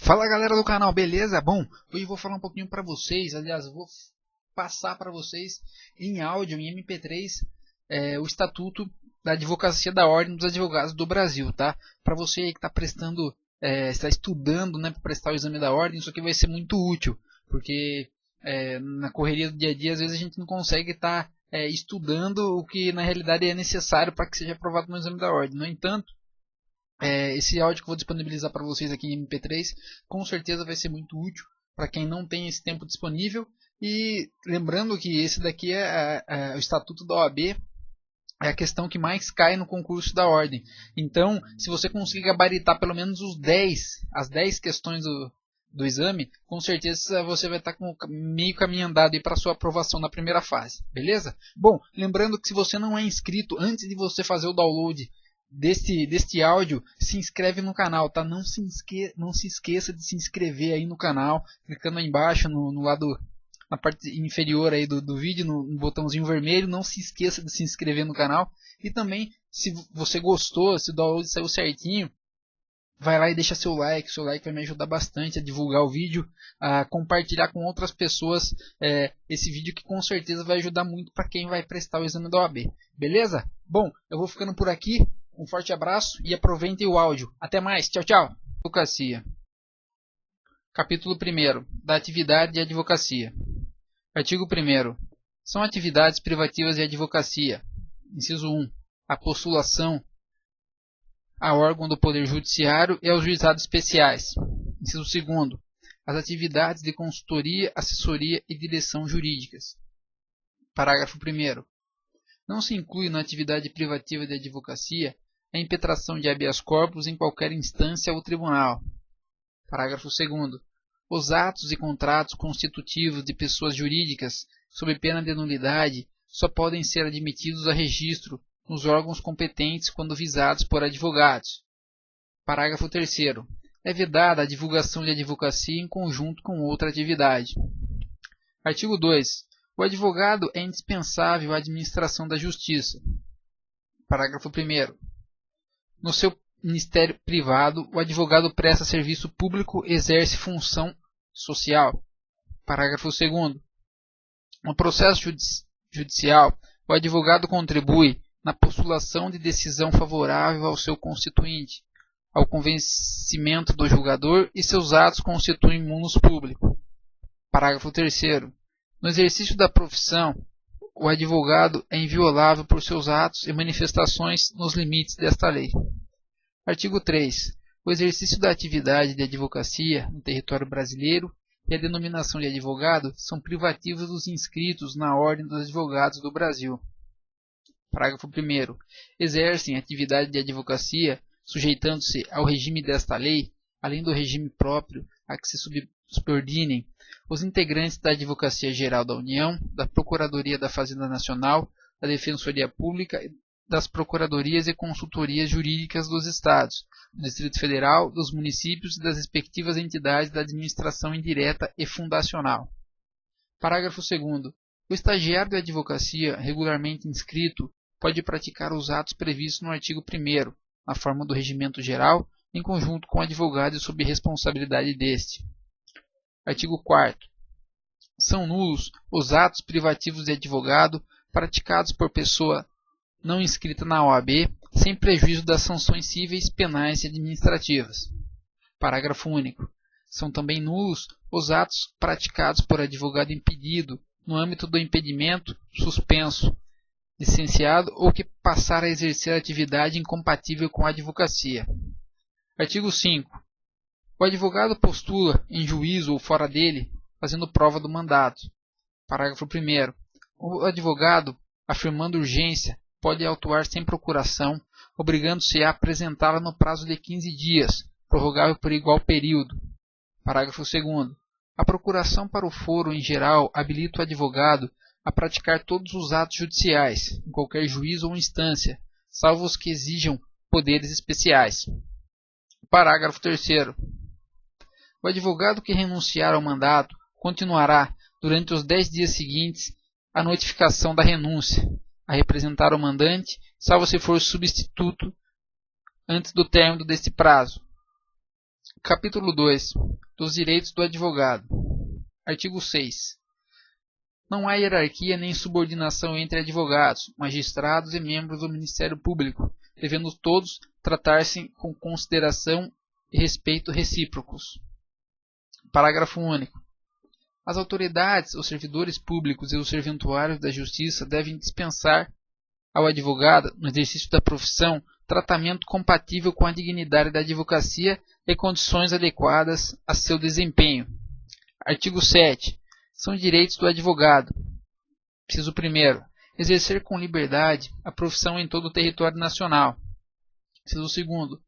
Fala galera do canal, beleza? Bom, hoje eu vou falar um pouquinho para vocês, aliás, eu vou passar para vocês em áudio, em MP3, o Estatuto da Advocacia da Ordem dos Advogados do Brasil, tá? Para você aí que está prestando, está estudando, né, para prestar o exame da ordem, isso aqui vai ser muito útil, porque na correria do dia a dia, às vezes a gente não consegue estar estudando o que na realidade é necessário para que seja aprovado no exame da ordem. No entanto, esse áudio que eu vou disponibilizar para vocês aqui em MP3 com certeza vai ser muito útil para quem não tem esse tempo disponível. E lembrando que esse daqui é o Estatuto da OAB, é a questão que mais cai no concurso da ordem. Então, se você conseguir gabaritar pelo menos as 10 questões do exame, com certeza você vai estar com meio caminho andado para sua aprovação na primeira fase, beleza? Bom, lembrando que se você não é inscrito, antes de você fazer o download deste áudio, se inscreve no canal, tá? Não se esqueça de se inscrever aí no canal, clicando aí embaixo no lado, na parte inferior aí do vídeo, no botãozinho vermelho. Não se esqueça de se inscrever no canal. E também, se você gostou, se o download saiu certinho, vai lá e deixa seu like vai me ajudar bastante a divulgar o vídeo, a compartilhar com outras pessoas esse vídeo, que com certeza vai ajudar muito para quem vai prestar o exame da OAB, beleza? Bom, eu vou ficando por aqui. Um forte abraço e aproveitem o áudio. Até mais. Tchau, tchau. Advocacia. Capítulo 1. Da atividade de advocacia. Artigo 1. São atividades privativas de advocacia. Inciso 1. A postulação a órgão do Poder Judiciário e aos juizados especiais. Inciso 2. As atividades de consultoria, assessoria e direção jurídicas. Parágrafo 1. Não se inclui na atividade privativa de advocacia a impetração de habeas corpus em qualquer instância ou tribunal. Parágrafo 2. Os atos e contratos constitutivos de pessoas jurídicas, sob pena de nulidade, só podem ser admitidos a registro nos órgãos competentes quando visados por advogados. Parágrafo 3. É vedada a divulgação de advocacia em conjunto com outra atividade. Artigo 2. O advogado é indispensável à administração da justiça. Parágrafo 1. No seu ministério privado, o advogado presta serviço público e exerce função social. Parágrafo 2. No processo judicial, o advogado contribui na postulação de decisão favorável ao seu constituinte, ao convencimento do julgador, e seus atos constituem munus público. Parágrafo 3. No exercício da profissão, o advogado é inviolável por seus atos e manifestações nos limites desta lei. Artigo 3. O exercício da atividade de advocacia no território brasileiro e a denominação de advogado são privativos dos inscritos na Ordem dos Advogados do Brasil. Parágrafo 1. Exercem atividade de advocacia, sujeitando-se ao regime desta lei, além do regime próprio a que se subordinem os integrantes da Advocacia Geral da União, da Procuradoria da Fazenda Nacional, da Defensoria Pública, das Procuradorias e Consultorias Jurídicas dos Estados, do Distrito Federal, dos municípios e das respectivas entidades da administração indireta e fundacional. Parágrafo 2. O estagiário de advocacia regularmente inscrito pode praticar os atos previstos no artigo 1º, na forma do regimento geral, em conjunto com o advogado e sob responsabilidade deste. Artigo 4º. São nulos os atos privativos de advogado praticados por pessoa não inscrita na OAB, sem prejuízo das sanções cíveis, penais e administrativas. Parágrafo único. São também nulos os atos praticados por advogado impedido no âmbito do impedimento, suspenso, licenciado ou que passar a exercer atividade incompatível com a advocacia. Artigo 5. O advogado postula em juízo ou fora dele, fazendo prova do mandato. Parágrafo 1º. O advogado, afirmando urgência, pode autuar sem procuração, obrigando-se a apresentá-la no prazo de 15 dias, prorrogável por igual período. Parágrafo 2º. A procuração para o foro, em geral, habilita o advogado a praticar todos os atos judiciais, em qualquer juízo ou instância, salvo os que exijam poderes especiais. Parágrafo 3º. O advogado que renunciar ao mandato continuará, durante os 10 dias seguintes à notificação da renúncia, a representar o mandante, salvo se for substituto antes do término deste prazo. Capítulo 2. Dos direitos do advogado. Artigo 6. Não há hierarquia nem subordinação entre advogados, magistrados e membros do Ministério Público, devendo todos tratar-se com consideração e respeito recíprocos. Parágrafo único. As autoridades, os servidores públicos e os serventuários da Justiça devem dispensar ao advogado, no exercício da profissão, tratamento compatível com a dignidade da advocacia e condições adequadas a seu desempenho. Artigo 7. São direitos do advogado. Inciso 1. Exercer com liberdade a profissão em todo o território nacional. Inciso 2.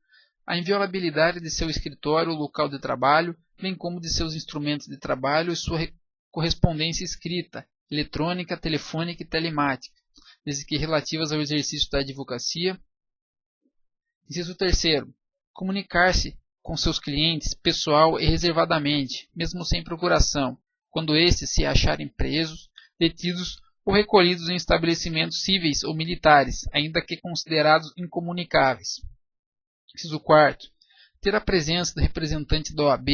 A inviolabilidade de seu escritório ou local de trabalho, bem como de seus instrumentos de trabalho e sua correspondência escrita, eletrônica, telefônica e telemática, desde que relativas ao exercício da advocacia. Inciso 3. Comunicar-se com seus clientes pessoal e reservadamente, mesmo sem procuração, quando estes se acharem presos, detidos ou recolhidos em estabelecimentos cíveis ou militares, ainda que considerados incomunicáveis. Inciso 4. Ter a presença do representante da OAB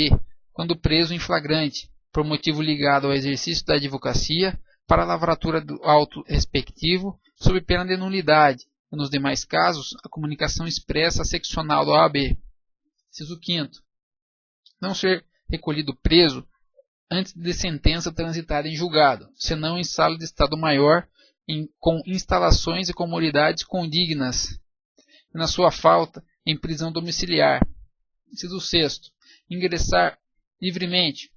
quando preso em flagrante, por motivo ligado ao exercício da advocacia, para a lavratura do auto respectivo, sob pena de nulidade, e nos demais casos, a comunicação expressa seccional da OAB. Inciso 5. Não ser recolhido preso antes de sentença transitada em julgado, senão em sala de Estado-Maior, com instalações e comodidades condignas, e na sua falta, em prisão domiciliar. Inciso 6. Ingressar livremente.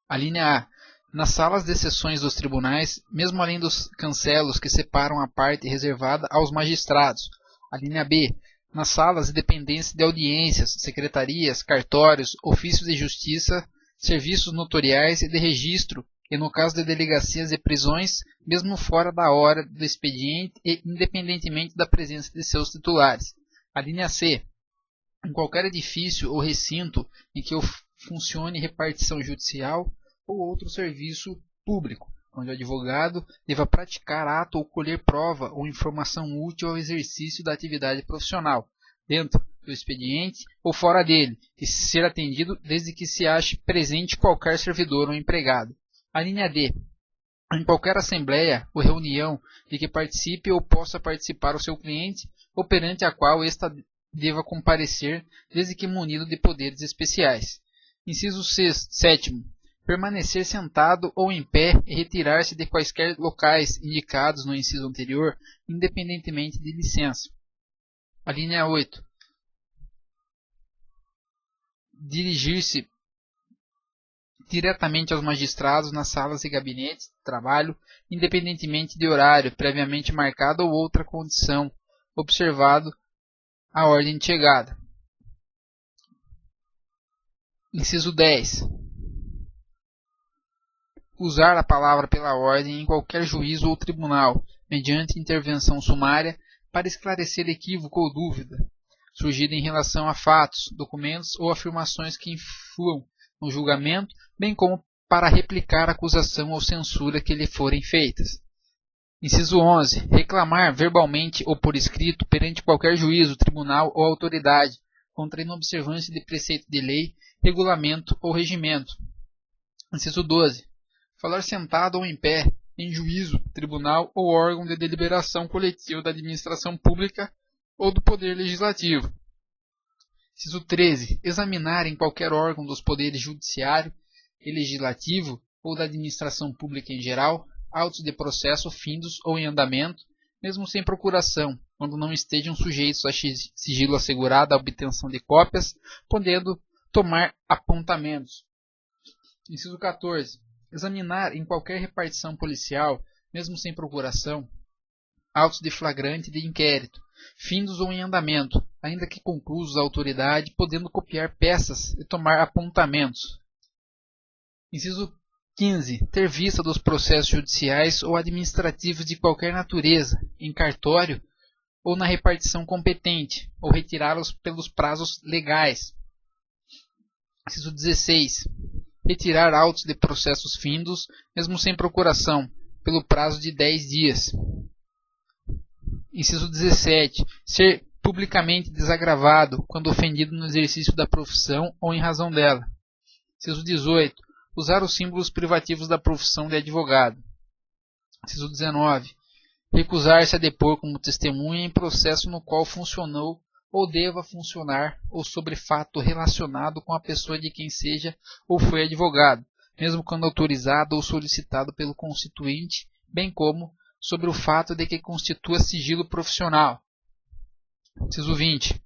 A linha A. Nas salas de sessões dos tribunais, mesmo além dos cancelos que separam a parte reservada aos magistrados. A linha B. Nas salas e dependências de audiências, secretarias, cartórios, ofícios de justiça, serviços notoriais e de registro, e no caso de delegacias e prisões, mesmo fora da hora do expediente e independentemente da presença de seus titulares. A linha C. Em qualquer edifício ou recinto em que funcione repartição judicial ou outro serviço público, onde o advogado deva praticar ato ou colher prova ou informação útil ao exercício da atividade profissional, dentro do expediente ou fora dele, e ser atendido desde que se ache presente qualquer servidor ou empregado. A linha D. Em qualquer assembleia ou reunião de que participe ou possa participar o seu cliente, ou perante a qual esta deva comparecer, desde que munido de poderes especiais. Inciso 7. Permanecer sentado ou em pé e retirar-se de quaisquer locais indicados no inciso anterior, independentemente de licença. A linha 8. Dirigir-se diretamente aos magistrados nas salas e gabinetes de trabalho, independentemente de horário previamente marcado ou outra condição, observado a ordem de chegada. Inciso 10. Usar a palavra pela ordem em qualquer juízo ou tribunal, mediante intervenção sumária, para esclarecer equívoco ou dúvida surgida em relação a fatos, documentos ou afirmações que influam no julgamento, bem como para replicar acusação ou censura que lhe forem feitas. Inciso 11. Reclamar verbalmente ou por escrito perante qualquer juízo, tribunal ou autoridade contra a inobservância de preceito de lei, regulamento ou regimento. Inciso 12. Falar sentado ou em pé, em juízo, tribunal ou órgão de deliberação coletiva da administração pública ou do Poder Legislativo. Inciso 13. Examinar em qualquer órgão dos poderes judiciário e legislativo ou da administração pública em geral, autos de processo findos ou em andamento, mesmo sem procuração, quando não estejam sujeitos a sigilo assegurado à obtenção de cópias, podendo tomar apontamentos. Inciso 14. Examinar em qualquer repartição policial, mesmo sem procuração, autos de flagrante e de inquérito, findos ou em andamento, ainda que conclusos à autoridade, podendo copiar peças e tomar apontamentos. Inciso 15. Ter vista dos processos judiciais ou administrativos de qualquer natureza, em cartório ou na repartição competente, ou retirá-los pelos prazos legais. Inciso 16. Retirar autos de processos findos, mesmo sem procuração, pelo prazo de 10 dias. Inciso 17. Ser publicamente desagravado quando ofendido no exercício da profissão ou em razão dela. Inciso 18. Usar os símbolos privativos da profissão de advogado. Inciso 19. Recusar-se a depor como testemunha em processo no qual funcionou ou deva funcionar ou sobre fato relacionado com a pessoa de quem seja ou foi advogado, mesmo quando autorizado ou solicitado pelo constituinte, bem como sobre o fato de que constitua sigilo profissional. Inciso 20.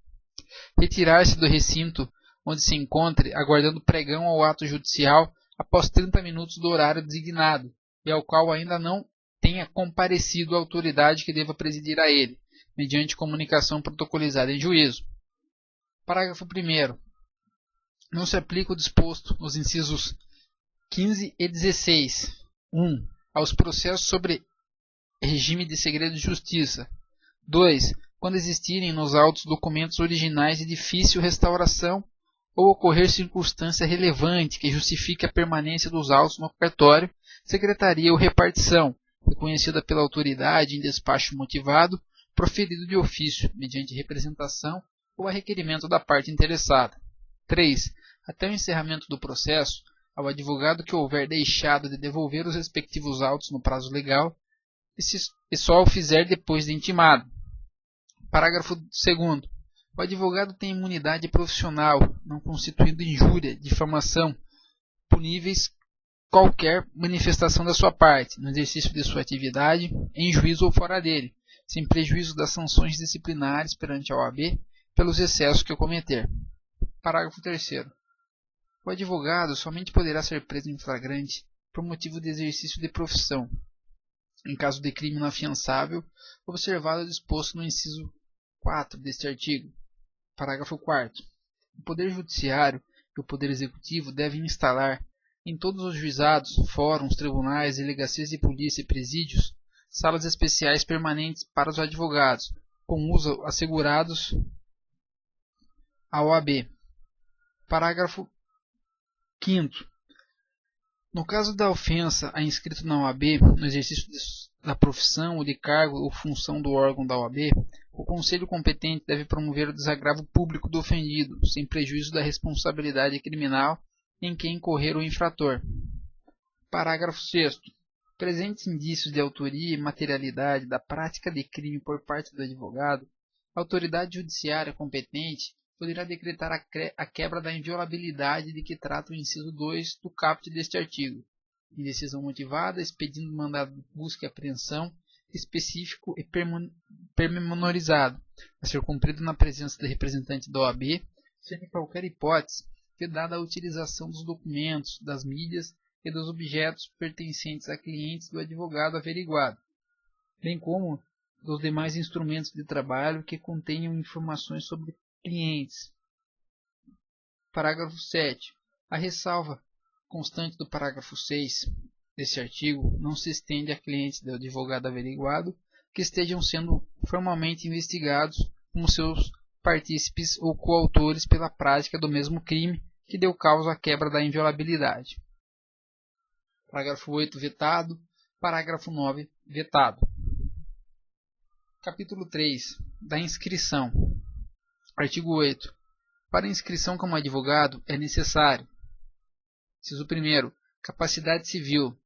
Retirar-se do recinto onde se encontre, aguardando pregão ou ato judicial, após 30 minutos do horário designado, e ao qual ainda não tenha comparecido a autoridade que deva presidir a ele, mediante comunicação protocolizada em juízo. Parágrafo 1º. Não se aplica o disposto nos incisos 15 e 16. 1. Aos processos sobre regime de segredo de justiça. 2. Quando existirem nos autos documentos originais de difícil restauração ou ocorrer circunstância relevante que justifique a permanência dos autos no cartório, secretaria ou repartição, reconhecida pela autoridade em despacho motivado, proferido de ofício, mediante representação ou a requerimento da parte interessada. 3. Até o encerramento do processo, ao advogado que houver deixado de devolver os respectivos autos no prazo legal, e só o fizer depois de intimado. Parágrafo 2º. O advogado tem imunidade profissional, não constituindo injúria, difamação, puníveis qualquer manifestação da sua parte, no exercício de sua atividade, em juízo ou fora dele, sem prejuízo das sanções disciplinares perante a OAB pelos excessos que cometer. Parágrafo 3º. O advogado somente poderá ser preso em flagrante por motivo de exercício de profissão, em caso de crime inafiançável, observado o disposto no inciso 4 deste artigo. Parágrafo 4º. O Poder Judiciário e o Poder Executivo devem instalar em todos os juizados, fóruns, tribunais, delegacias de polícia e presídios, salas especiais permanentes para os advogados, com uso assegurados à OAB. Parágrafo 5º. No caso da ofensa a inscrito na OAB, no exercício da profissão ou de cargo ou função do órgão da OAB, o Conselho competente deve promover o desagravo público do ofendido, sem prejuízo da responsabilidade criminal em que incorrer o infrator. Parágrafo 6º. Presentes indícios de autoria e materialidade da prática de crime por parte do advogado, a autoridade judiciária competente poderá decretar a quebra da inviolabilidade de que trata o inciso 2 do caput deste artigo, em decisão motivada, expedindo mandado de busca e apreensão específico e pormenorizado, a ser cumprido na presença do representante da OAB, sem qualquer hipótese vedada a utilização dos documentos, das mídias e dos objetos pertencentes a clientes do advogado averiguado, bem como dos demais instrumentos de trabalho que contenham informações sobre clientes. Parágrafo 7. A ressalva constante do parágrafo 6 deste artigo não se estende a clientes do advogado averiguado que estejam sendo formalmente investigados como seus partícipes ou coautores pela prática do mesmo crime que deu causa à quebra da inviolabilidade. Parágrafo 8 vetado. Parágrafo 9 vetado. Capítulo 3. Da inscrição. Artigo 8. Para inscrição como advogado é necessário: inciso 1º, capacidade civil;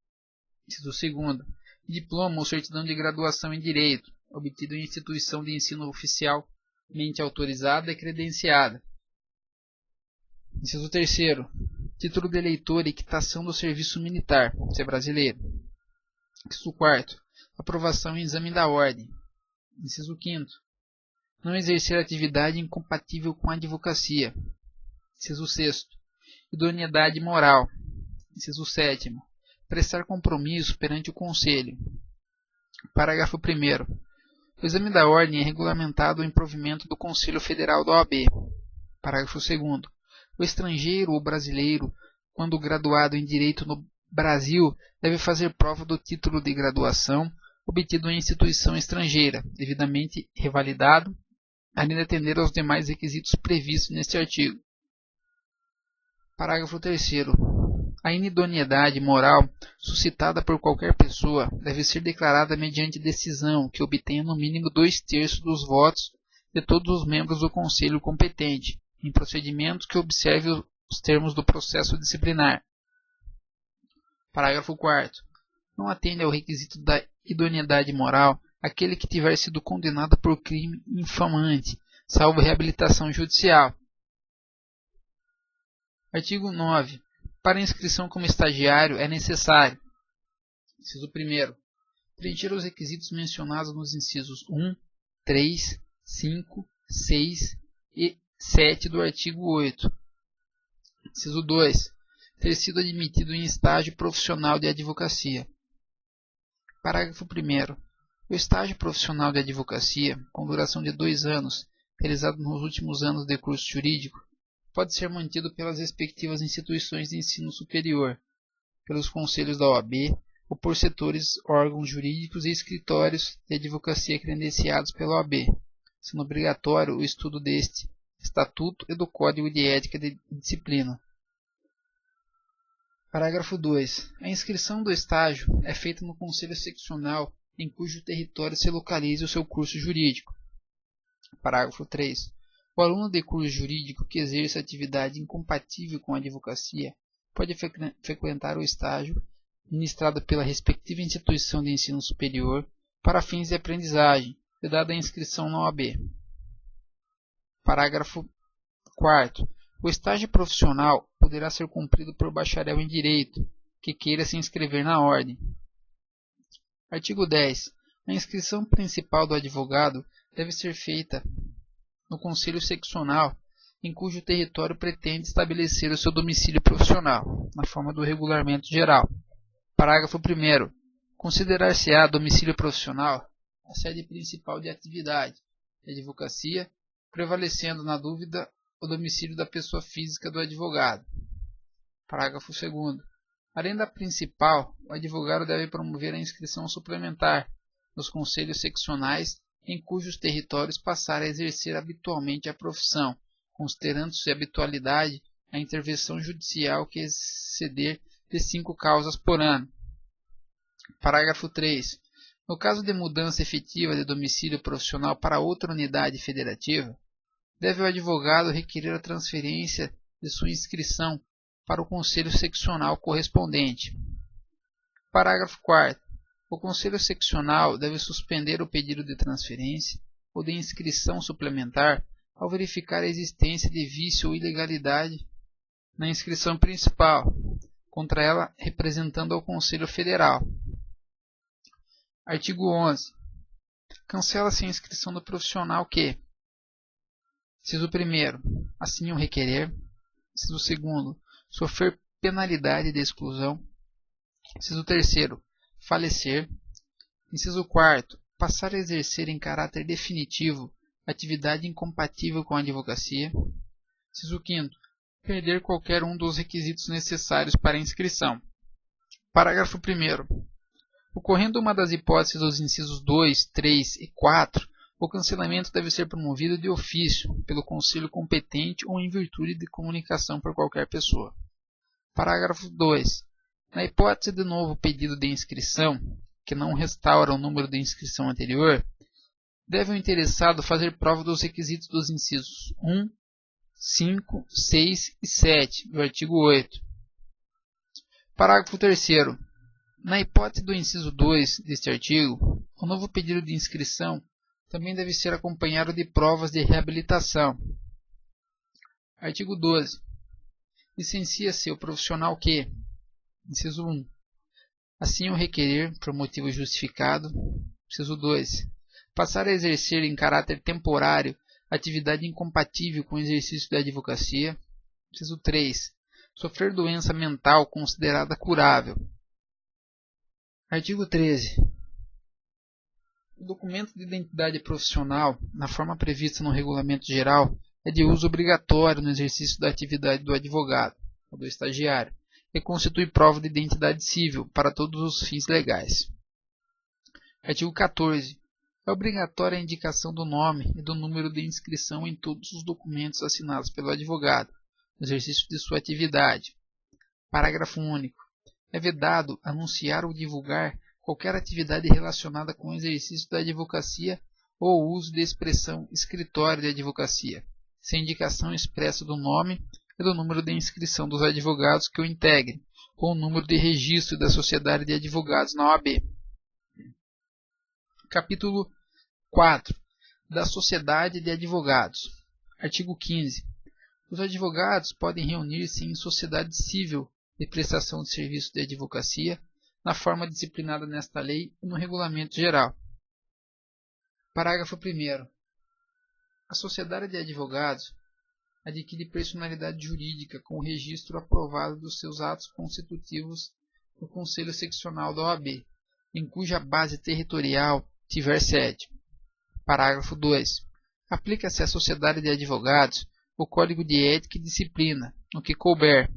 inciso 2º, diploma ou certidão de graduação em direito, obtido em instituição de ensino oficialmente autorizada e credenciada; inciso 3º, título de eleitor e quitação do serviço militar, se é brasileiro; inciso 4º, aprovação em exame da ordem; inciso 5º, não exercer atividade incompatível com a advocacia; inciso 6º, idoneidade moral; inciso 7º, prestar compromisso perante o Conselho. Parágrafo 1º. O exame da ordem é regulamentado em provimento do Conselho Federal da OAB. Parágrafo 2º. O estrangeiro ou brasileiro, quando graduado em Direito no Brasil, deve fazer prova do título de graduação obtido em instituição estrangeira, devidamente revalidado, além de atender aos demais requisitos previstos neste artigo. Parágrafo 3º. A inidoneidade moral suscitada por qualquer pessoa deve ser declarada mediante decisão que obtenha no mínimo 2/3 dos votos de todos os membros do conselho competente, em procedimentos que observem os termos do processo disciplinar. Parágrafo 4º. Não atende ao requisito da idoneidade moral aquele que tiver sido condenado por crime infamante, salvo reabilitação judicial. Artigo 9. Para inscrição como estagiário é necessário: inciso 1º, preencher os requisitos mencionados nos incisos 1, 3, 5, 6 e 7 do artigo 8. Inciso 2. Ter sido admitido em estágio profissional de advocacia. Parágrafo 1º. O estágio profissional de advocacia, com duração de 2 anos, realizado nos últimos anos de curso jurídico, pode ser mantido pelas respectivas instituições de ensino superior, pelos conselhos da OAB ou por setores, órgãos jurídicos e escritórios de advocacia credenciados pela OAB, sendo obrigatório o estudo deste Estatuto e do Código de Ética de Disciplina. Parágrafo 2. A inscrição do estágio é feita no conselho seccional em cujo território se localize o seu curso jurídico. Parágrafo 3. O aluno de curso jurídico que exerça atividade incompatível com a advocacia pode frequentar o estágio ministrado pela respectiva instituição de ensino superior para fins de aprendizagem, vedada a inscrição na OAB. Parágrafo 4º. O estágio profissional poderá ser cumprido por bacharel em Direito, que queira se inscrever na ordem. Artigo 10. A inscrição principal do advogado deve ser feita no Conselho Seccional, em cujo território pretende estabelecer o seu domicílio profissional, na forma do regulamento geral. Parágrafo 1º. Considerar-se-á domicílio profissional a sede principal de atividade de advocacia, prevalecendo na dúvida o domicílio da pessoa física do advogado. Parágrafo 2º. Além da principal, o advogado deve promover a inscrição suplementar nos conselhos seccionais em cujos territórios passar a exercer habitualmente a profissão, considerando-se habitualidade a intervenção judicial que exceder de 5 causas por ano. Parágrafo 3. No caso de mudança efetiva de domicílio profissional para outra unidade federativa, deve o advogado requerer a transferência de sua inscrição para o conselho seccional correspondente. Parágrafo 4º. O conselho seccional deve suspender o pedido de transferência ou de inscrição suplementar ao verificar a existência de vício ou ilegalidade na inscrição principal, contra ela representando ao Conselho Federal. Artigo 11. Cancela-se a inscrição do profissional que: inciso 1º, assim o requerer. Inciso 2º, sofrer penalidade de exclusão. Inciso 3º, falecer. Inciso 4º, passar a exercer em caráter definitivo atividade incompatível com a advocacia. Inciso 5º, perder qualquer um dos requisitos necessários para a inscrição. Parágrafo 1º. Ocorrendo uma das hipóteses dos incisos 2, 3 e 4, o cancelamento deve ser promovido de ofício pelo conselho competente ou em virtude de comunicação por qualquer pessoa. Parágrafo 2. Na hipótese de novo pedido de inscrição, que não restaura o número de inscrição anterior, deve o interessado fazer prova dos requisitos dos incisos 1, 5, 6 e 7 do artigo 8. Parágrafo 3º. Na hipótese do inciso 2 deste artigo, o novo pedido de inscrição também deve ser acompanhado de provas de reabilitação. Artigo 12. Licencia-se o profissional que: inciso 1. Assim o requerer por motivo justificado. Inciso 2. Passar a exercer em caráter temporário atividade incompatível com o exercício da advocacia. Inciso 3. Sofrer doença mental considerada curável. Artigo 13. O documento de identidade profissional, na forma prevista no Regulamento Geral, é de uso obrigatório no exercício da atividade do advogado ou do estagiário e constitui prova de identidade civil para todos os fins legais. Artigo 14. É obrigatória a indicação do nome e do número de inscrição em todos os documentos assinados pelo advogado, no exercício de sua atividade. Parágrafo único. É vedado anunciar ou divulgar qualquer atividade relacionada com o exercício da advocacia ou o uso da expressão escritório de advocacia, sem indicação expressa do nome e do número de inscrição dos advogados que o integrem, ou o número de registro da Sociedade de Advogados na OAB. Capítulo 4. Da Sociedade de Advogados. Artigo 15. Os advogados podem reunir-se em sociedade civil de prestação de serviço de advocacia, na forma disciplinada nesta lei e no regulamento geral. Parágrafo 1º. A Sociedade de Advogados adquire personalidade jurídica com o registro aprovado dos seus atos constitutivos no Conselho Seccional da OAB, em cuja base territorial tiver sede. Parágrafo 2. Aplica-se à Sociedade de Advogados o Código de Ética e Disciplina, no que couber.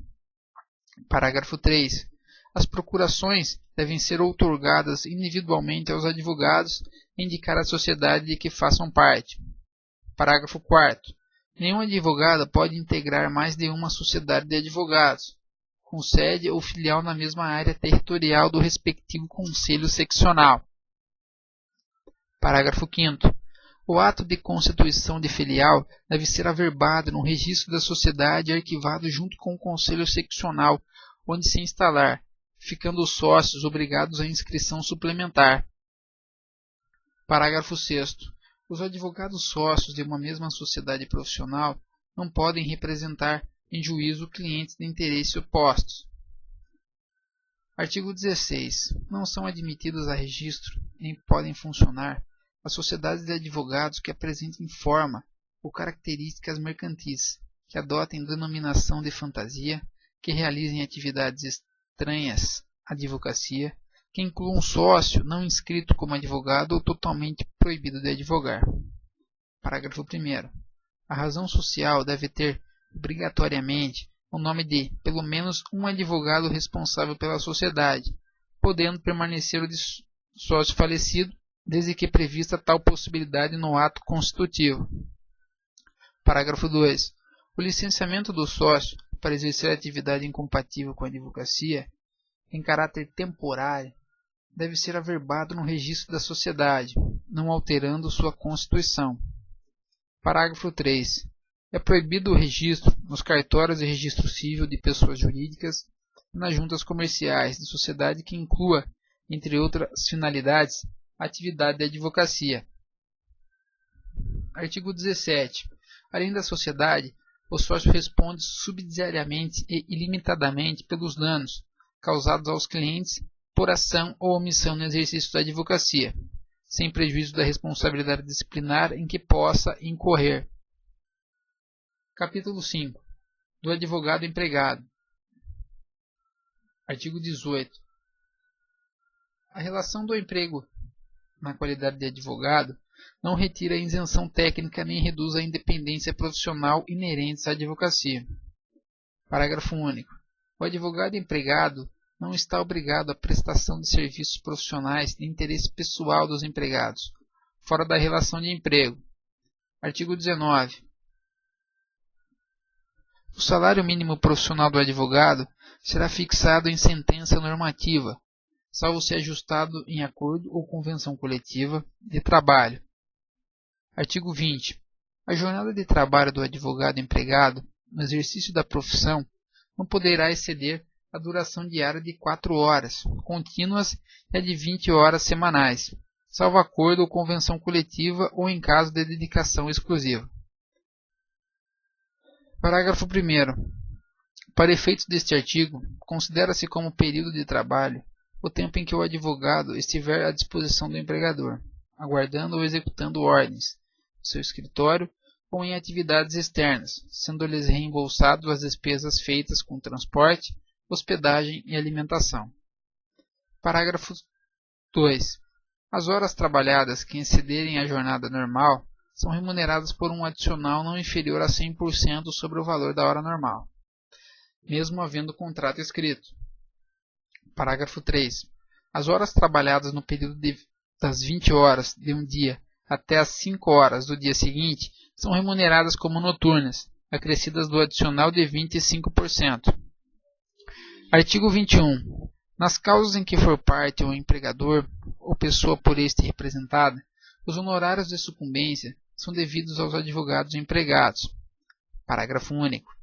Parágrafo 3. As procurações devem ser outorgadas individualmente aos advogados e indicar a sociedade de que façam parte. Parágrafo 4. Nenhum advogado pode integrar mais de uma sociedade de advogados, com sede ou filial na mesma área territorial do respectivo conselho seccional. Parágrafo 5º. O ato de constituição de filial deve ser averbado no registro da sociedade e arquivado junto com o conselho seccional, onde se instalar, ficando os sócios obrigados à inscrição suplementar. Parágrafo 6º. Os advogados sócios de uma mesma sociedade profissional não podem representar em juízo clientes de interesse opostos. Artigo 16. Não são admitidos a registro, nem podem funcionar, as sociedades de advogados que apresentem forma ou características mercantis, que adotem denominação de fantasia, que realizem atividades estranhas à advocacia, que incluam um sócio não inscrito como advogado ou totalmente proibido de advogar. Parágrafo 1º. A razão social deve ter, obrigatoriamente, o nome de, pelo menos, um advogado responsável pela sociedade, podendo permanecer o de sócio falecido, desde que prevista tal possibilidade no ato constitutivo. Parágrafo 2. O licenciamento do sócio para exercer atividade incompatível com a advocacia, em caráter temporário, deve ser averbado no registro da sociedade, não alterando sua constituição. Parágrafo 3. É proibido o registro nos cartórios de registro civil de pessoas jurídicas e nas juntas comerciais de sociedade que inclua, entre outras finalidades, a atividade de advocacia. Artigo 17. Além da sociedade, o sócio responde subsidiariamente e ilimitadamente pelos danos causados aos clientes por ação ou omissão no exercício da advocacia, sem prejuízo da responsabilidade disciplinar em que possa incorrer. Capítulo 5. Do advogado empregado. Artigo 18. A relação do emprego na qualidade de advogado não retira a isenção técnica nem reduz a independência profissional inerentes à advocacia. Parágrafo único. O advogado empregado não está obrigado à prestação de serviços profissionais de interesse pessoal dos empregados, fora da relação de emprego. Artigo 19. O salário mínimo profissional do advogado será fixado em sentença normativa, salvo se ajustado em acordo ou convenção coletiva de trabalho. Artigo 20. A jornada de trabalho do advogado empregado no exercício da profissão não poderá exceder a duração diária de 4 horas contínuas e a de 20 horas semanais, salvo acordo ou convenção coletiva ou em caso de dedicação exclusiva. Parágrafo 1º. Para efeitos deste artigo, considera-se como período de trabalho o tempo em que o advogado estiver à disposição do empregador, aguardando ou executando ordens, no seu escritório ou em atividades externas, sendo-lhes reembolsados as despesas feitas com transporte, hospedagem e alimentação. Parágrafo 2. As horas trabalhadas que excederem a jornada normal são remuneradas por um adicional não inferior a 100% sobre o valor da hora normal, mesmo havendo contrato escrito. Parágrafo 3. As horas trabalhadas no período das 20 horas de um dia até as 5 horas do dia seguinte são remuneradas como noturnas, acrescidas do adicional de 25%. Artigo 21. Nas causas em que for parte o empregador ou pessoa por este representada, Os honorários de sucumbência são devidos aos advogados empregados. Parágrafo único.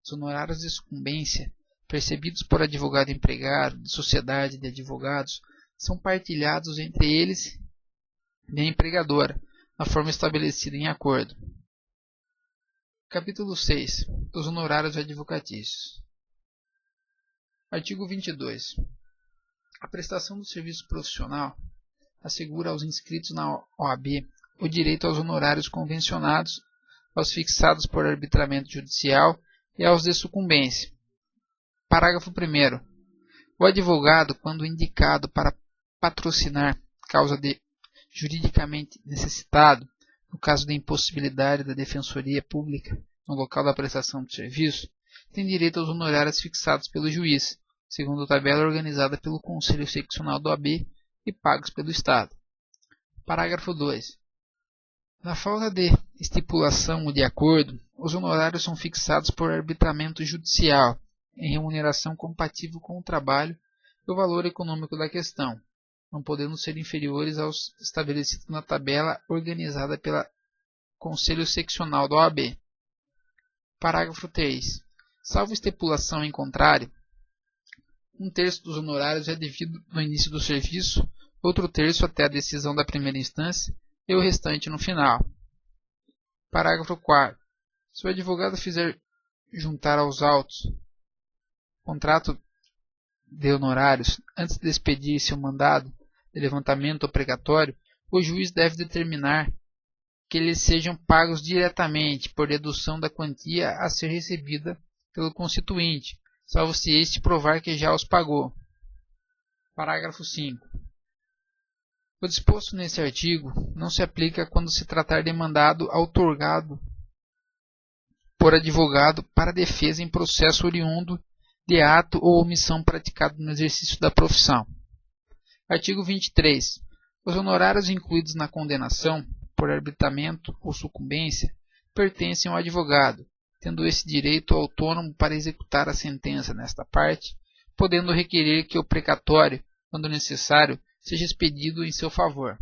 Os honorários de sucumbência percebidos por advogado empregado de sociedade de advogados são partilhados entre eles e a empregadora, na forma estabelecida em acordo. Capítulo 6. Dos honorários advocatícios. Artigo 22. A prestação do serviço profissional assegura aos inscritos na OAB o direito aos honorários convencionados, aos fixados por arbitramento judicial e aos de sucumbência. Parágrafo 1º. O advogado, quando indicado para patrocinar causa de juridicamente necessitado, no caso de impossibilidade da defensoria pública no local da prestação do serviço, tem direito aos honorários fixados pelo juiz, segundo a tabela organizada pelo Conselho Seccional do OAB e pagos pelo Estado. Parágrafo 2. Na falta de estipulação ou de acordo, os honorários são fixados por arbitramento judicial, em remuneração compatível com o trabalho e o valor econômico da questão, não podendo ser inferiores aos estabelecidos na tabela organizada pelo Conselho Seccional da OAB. Parágrafo 3. Salvo estipulação em contrário, 1/3 dos honorários é devido no início do serviço, outro terço até a decisão da primeira instância e o restante no final. Parágrafo 4. Se o advogado fizer juntar aos autos contrato de honorários antes de expedir seu mandado de levantamento ou precatório, o juiz deve determinar que eles sejam pagos diretamente por dedução da quantia a ser recebida pelo constituinte, salvo se este provar que já os pagou. Parágrafo 5. O disposto nesse artigo não se aplica quando se tratar de mandado outorgado por advogado para defesa em processo oriundo de ato ou omissão praticado no exercício da profissão. Artigo 23. Os honorários incluídos na condenação, por arbitramento ou sucumbência, pertencem ao advogado, tendo esse direito autônomo para executar a sentença nesta parte, podendo requerer que o precatório, quando necessário, seja expedido em seu favor.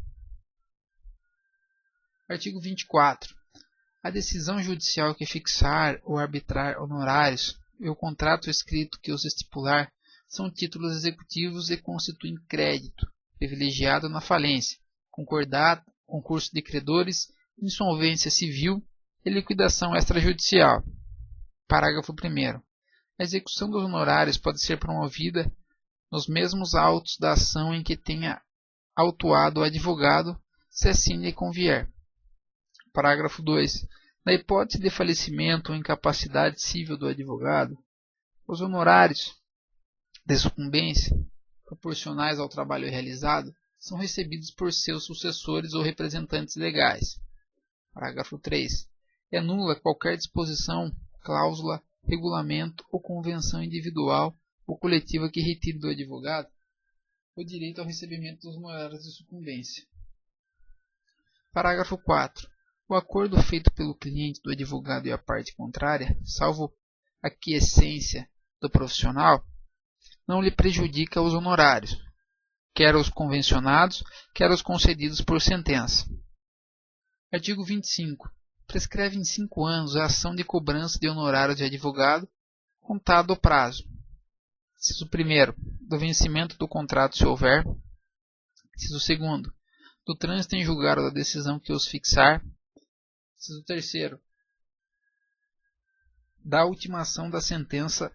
Artigo 24. A decisão judicial que fixar ou arbitrar honorários e o contrato escrito que os estipular são títulos executivos e constituem crédito, privilegiado na falência, concordado, concurso de credores, insolvência civil e liquidação extrajudicial. Parágrafo 1º. A execução dos honorários pode ser promovida nos mesmos autos da ação em que tenha autuado o advogado, se assim lhe convier. Parágrafo 2. Na hipótese de falecimento ou incapacidade civil do advogado, os honorários de sucumbência, proporcionais ao trabalho realizado, são recebidos por seus sucessores ou representantes legais. Parágrafo 3. É nula qualquer disposição, cláusula, regulamento ou convenção individual ou coletiva que retire do advogado o direito ao recebimento dos honorários de sucumbência. Parágrafo 4. O acordo feito pelo cliente do advogado e a parte contrária, salvo a aquiescência do profissional, não lhe prejudica os honorários, quer os convencionados, quer os concedidos por sentença. Artigo 25. Prescreve em 5 anos a ação de cobrança de honorários de advogado, contado o prazo. Inciso 1º, do vencimento do contrato, se houver. Inciso 2º, do trânsito em julgado da decisão que os fixar. Inciso 3º, da ultimação da sentença,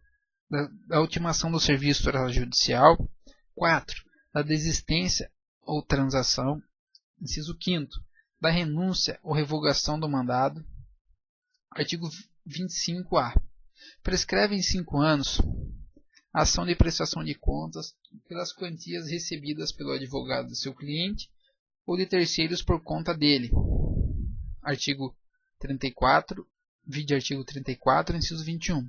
da ultimação do serviço extrajudicial. 4. Da desistência ou transação. Inciso 5º, da renúncia ou revogação do mandado. Artigo 25-A. Prescreve em 5 anos a ação de prestação de contas pelas quantias recebidas pelo advogado de seu cliente ou de terceiros por conta dele. Artigo 34, vide artigo 34, inciso 21.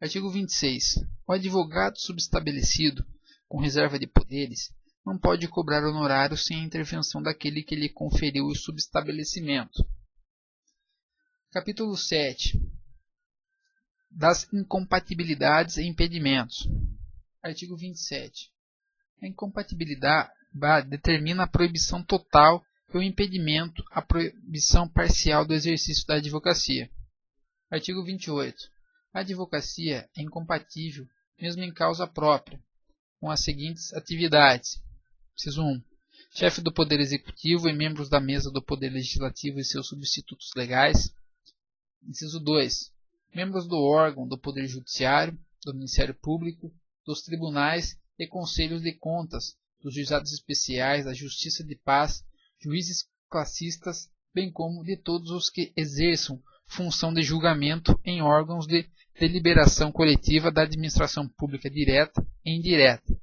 Artigo 26. O advogado subestabelecido, com reserva de poderes, não pode cobrar honorários sem a intervenção daquele que lhe conferiu o subestabelecimento. Capítulo 7. Das incompatibilidades e impedimentos. Artigo 27. A incompatibilidade determina a proibição total e o impedimento à proibição parcial do exercício da advocacia. Artigo 28. A advocacia é incompatível, mesmo em causa própria, com as seguintes atividades. Inciso 1. Chefe do Poder Executivo e membros da Mesa do Poder Legislativo e seus substitutos legais. Inciso 2. Membros do órgão do Poder Judiciário, do Ministério Público, dos tribunais e conselhos de contas, dos juizados especiais, da Justiça de Paz, juízes classistas, bem como de todos os que exerçam função de julgamento em órgãos de deliberação coletiva da administração pública direta e indireta.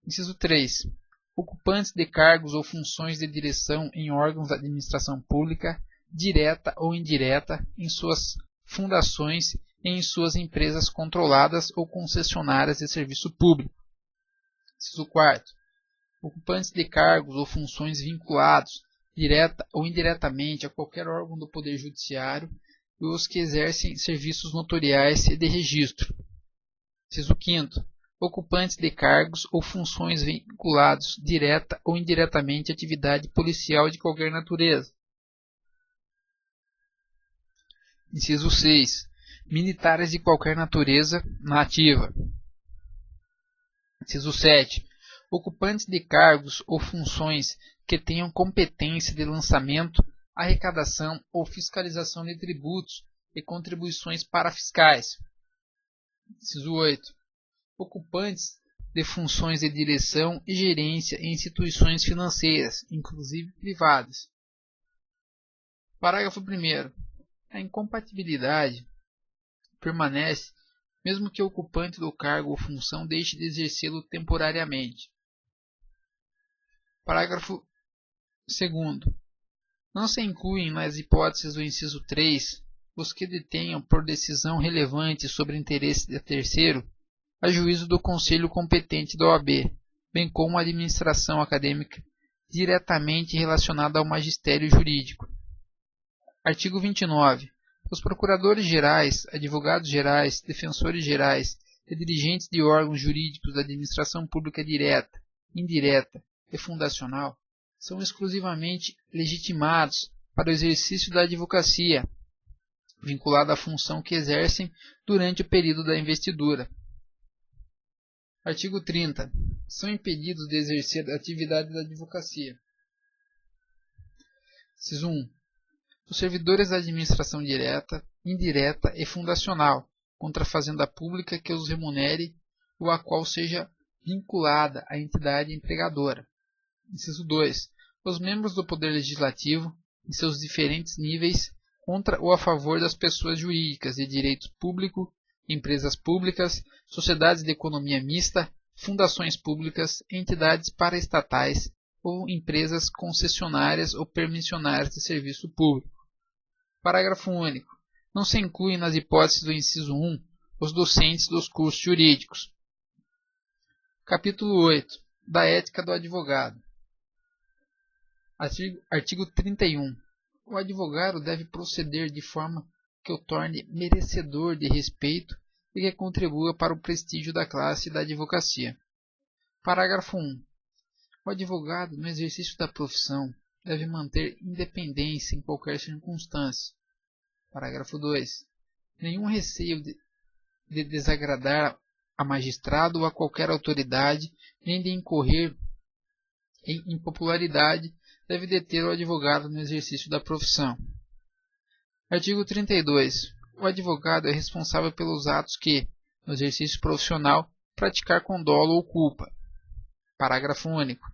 Inciso 3. Ocupantes de cargos ou funções de direção em órgãos da administração pública, direta ou indireta, em suas fundações e em suas empresas controladas ou concessionárias de serviço público. Inciso 4. Ocupantes de cargos ou funções vinculados, direta ou indiretamente, a qualquer órgão do Poder Judiciário e os que exercem serviços notoriais e de registro. Inciso 5. Ocupantes de cargos ou funções vinculados, direta ou indiretamente, à atividade policial de qualquer natureza. Inciso 6. Militares de qualquer natureza na ativa. Inciso 7. Ocupantes de cargos ou funções que tenham competência de lançamento, arrecadação ou fiscalização de tributos e contribuições parafiscais. Inciso 8. Ocupantes de funções de direção e gerência em instituições financeiras, inclusive privadas. Parágrafo 1º. A incompatibilidade permanece mesmo que o ocupante do cargo ou função deixe de exercê-lo temporariamente. Parágrafo 2º. Não se incluem nas hipóteses do inciso 3 os que detenham por decisão relevante sobre interesse de terceiro a juízo do conselho competente da OAB, bem como a administração acadêmica diretamente relacionada ao magistério jurídico. Artigo 29. Os procuradores gerais, advogados gerais, defensores gerais e dirigentes de órgãos jurídicos da administração pública direta, indireta e fundacional são exclusivamente legitimados para o exercício da advocacia, vinculada à função que exercem durante o período da investidura. Artigo 30. São impedidos de exercer a atividade da advocacia. Inciso 1. Os servidores da administração direta, indireta e fundacional, contra a fazenda pública que os remunere ou a qual seja vinculada a entidade empregadora. Inciso 2. Os membros do Poder Legislativo, em seus diferentes níveis, contra ou a favor das pessoas jurídicas de direito público, empresas públicas, sociedades de economia mista, fundações públicas, entidades paraestatais ou empresas concessionárias ou permissionárias de serviço público. Parágrafo único. Não se incluem nas hipóteses do inciso 1 os docentes dos cursos jurídicos. Capítulo 8. Da ética do advogado. Artigo 31. O advogado deve proceder de forma que o torne merecedor de respeito e que contribua para o prestígio da classe da advocacia. Parágrafo 1. O advogado, no exercício da profissão, deve manter independência em qualquer circunstância. Parágrafo 2. Nenhum receio de desagradar a magistrado ou a qualquer autoridade, nem de incorrer em impopularidade, deve deter o advogado no exercício da profissão. Artigo 32. O advogado é responsável pelos atos que, no exercício profissional, praticar com dolo ou culpa. Parágrafo único.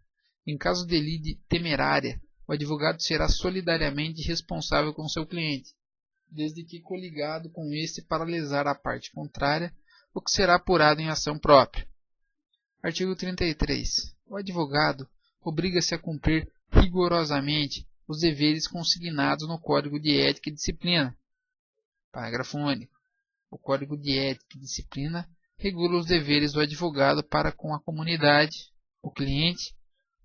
Em caso de lide temerária, o advogado será solidariamente responsável com seu cliente, desde que coligado com este para lesar a parte contrária, o que será apurado em ação própria. Artigo 33. O advogado obriga-se a cumprir rigorosamente os deveres consignados no Código de Ética e Disciplina. Parágrafo único. O Código de Ética e Disciplina regula os deveres do advogado para com a comunidade, o cliente,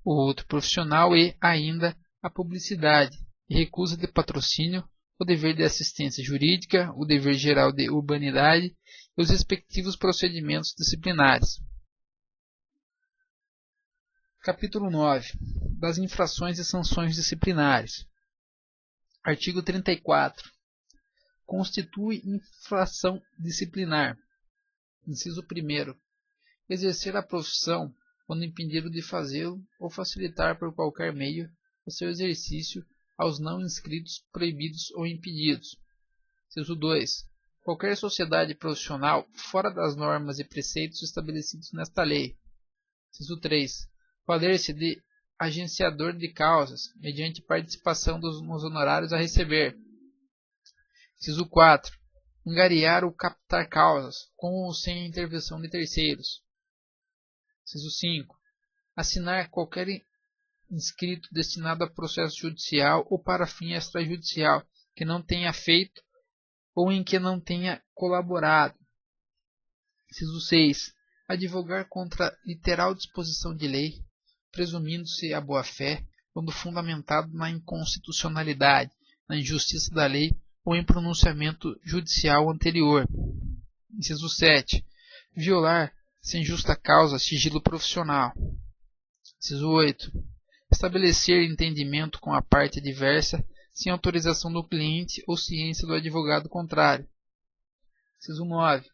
o outro profissional e, ainda, a publicidade e recusa de patrocínio, o dever de assistência jurídica, o dever geral de urbanidade e os respectivos procedimentos disciplinares. Capítulo 9. das infrações e sanções disciplinares. Artigo 34. Constitui infração disciplinar. Inciso 1º. Exercer a profissão quando impedido de fazê-lo ou facilitar por qualquer meio o seu exercício aos não inscritos, proibidos ou impedidos. Inciso 2. Qualquer sociedade profissional fora das normas e preceitos estabelecidos nesta lei. Inciso 3. Valer-se de agenciador de causas, mediante participação nos honorários a receber. Inciso 4. Angariar ou captar causas, com ou sem a intervenção de terceiros. Inciso 5. Assinar qualquer inscrito destinado a processo judicial ou para fim extrajudicial que não tenha feito ou em que não tenha colaborado. Inciso 6. Advogar contra literal disposição de lei, presumindo-se a boa-fé, quando fundamentado na inconstitucionalidade, na injustiça da lei ou em pronunciamento judicial anterior. Inciso 7. Violar, sem justa causa, sigilo profissional. Inciso 8. Estabelecer entendimento com a parte adversa sem autorização do cliente ou ciência do advogado contrário. Inciso 9.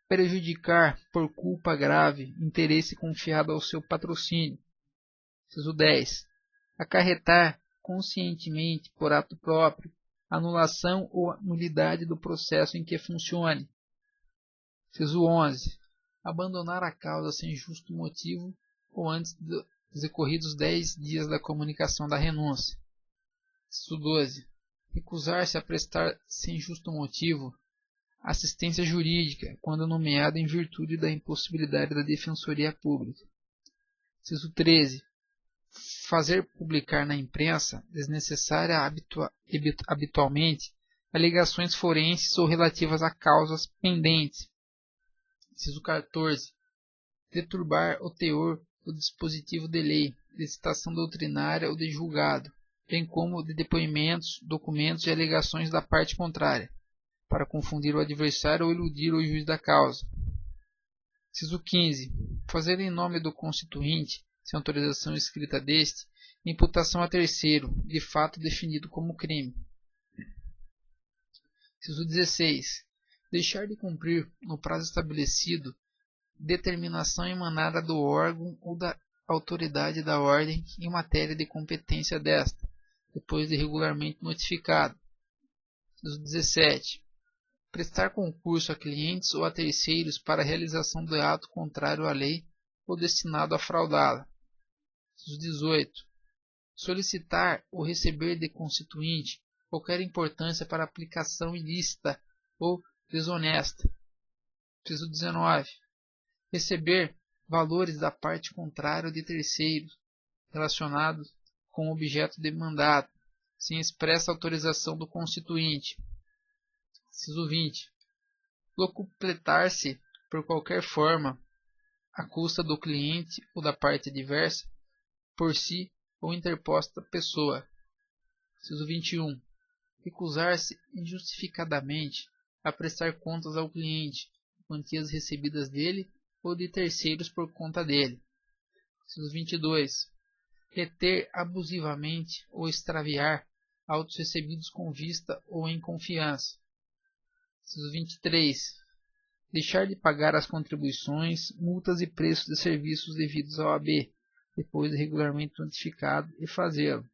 Prejudicar por culpa grave interesse confiado ao seu patrocínio. Inciso 10. Acarretar conscientemente, por ato próprio, anulação ou nulidade do processo em que funcione. Inciso 11. Abandonar a causa sem justo motivo ou antes de decorridos 10 dias da comunicação da renúncia. Inciso 12. Recusar-se a prestar sem justo motivo assistência jurídica quando nomeado em virtude da impossibilidade da Defensoria Pública. Inciso 13. Fazer publicar na imprensa, desnecessária habitualmente, alegações forenses ou relativas a causas pendentes. Inciso 14. Deturbar o teor do dispositivo de lei, de citação doutrinária ou de julgado, bem como de depoimentos, documentos e alegações da parte contrária, para confundir o adversário ou iludir o juiz da causa. Inciso 15. Fazer em nome do constituinte, sem autorização escrita deste, imputação a terceiro, de fato definido como crime. Inciso 16. Deixar de cumprir, no prazo estabelecido, determinação emanada do órgão ou da autoridade da ordem em matéria de competência desta, depois de regularmente notificado. Inciso 17. Prestar concurso a clientes ou a terceiros para a realização do ato contrário à lei ou destinado a fraudá-la. Inciso 18. Solicitar ou receber de constituinte qualquer importância para aplicação ilícita ou desonesta. Inciso 19. Receber valores da parte contrária ou de terceiros relacionados com o objeto demandado, sem expressa autorização do constituinte. Inciso 20. Locupletar-se por qualquer forma, à custa do cliente ou da parte adversa, por si ou interposta pessoa. Inciso 21. Recusar-se injustificadamente a prestar contas ao cliente, quantias recebidas dele ou de terceiros por conta dele. Inciso 22. Reter abusivamente ou extraviar autos recebidos com vista ou em confiança. Inciso 23. Deixar de pagar as contribuições, multas e preços de serviços devidos ao AB, depois de regularmente notificado, e fazê-lo.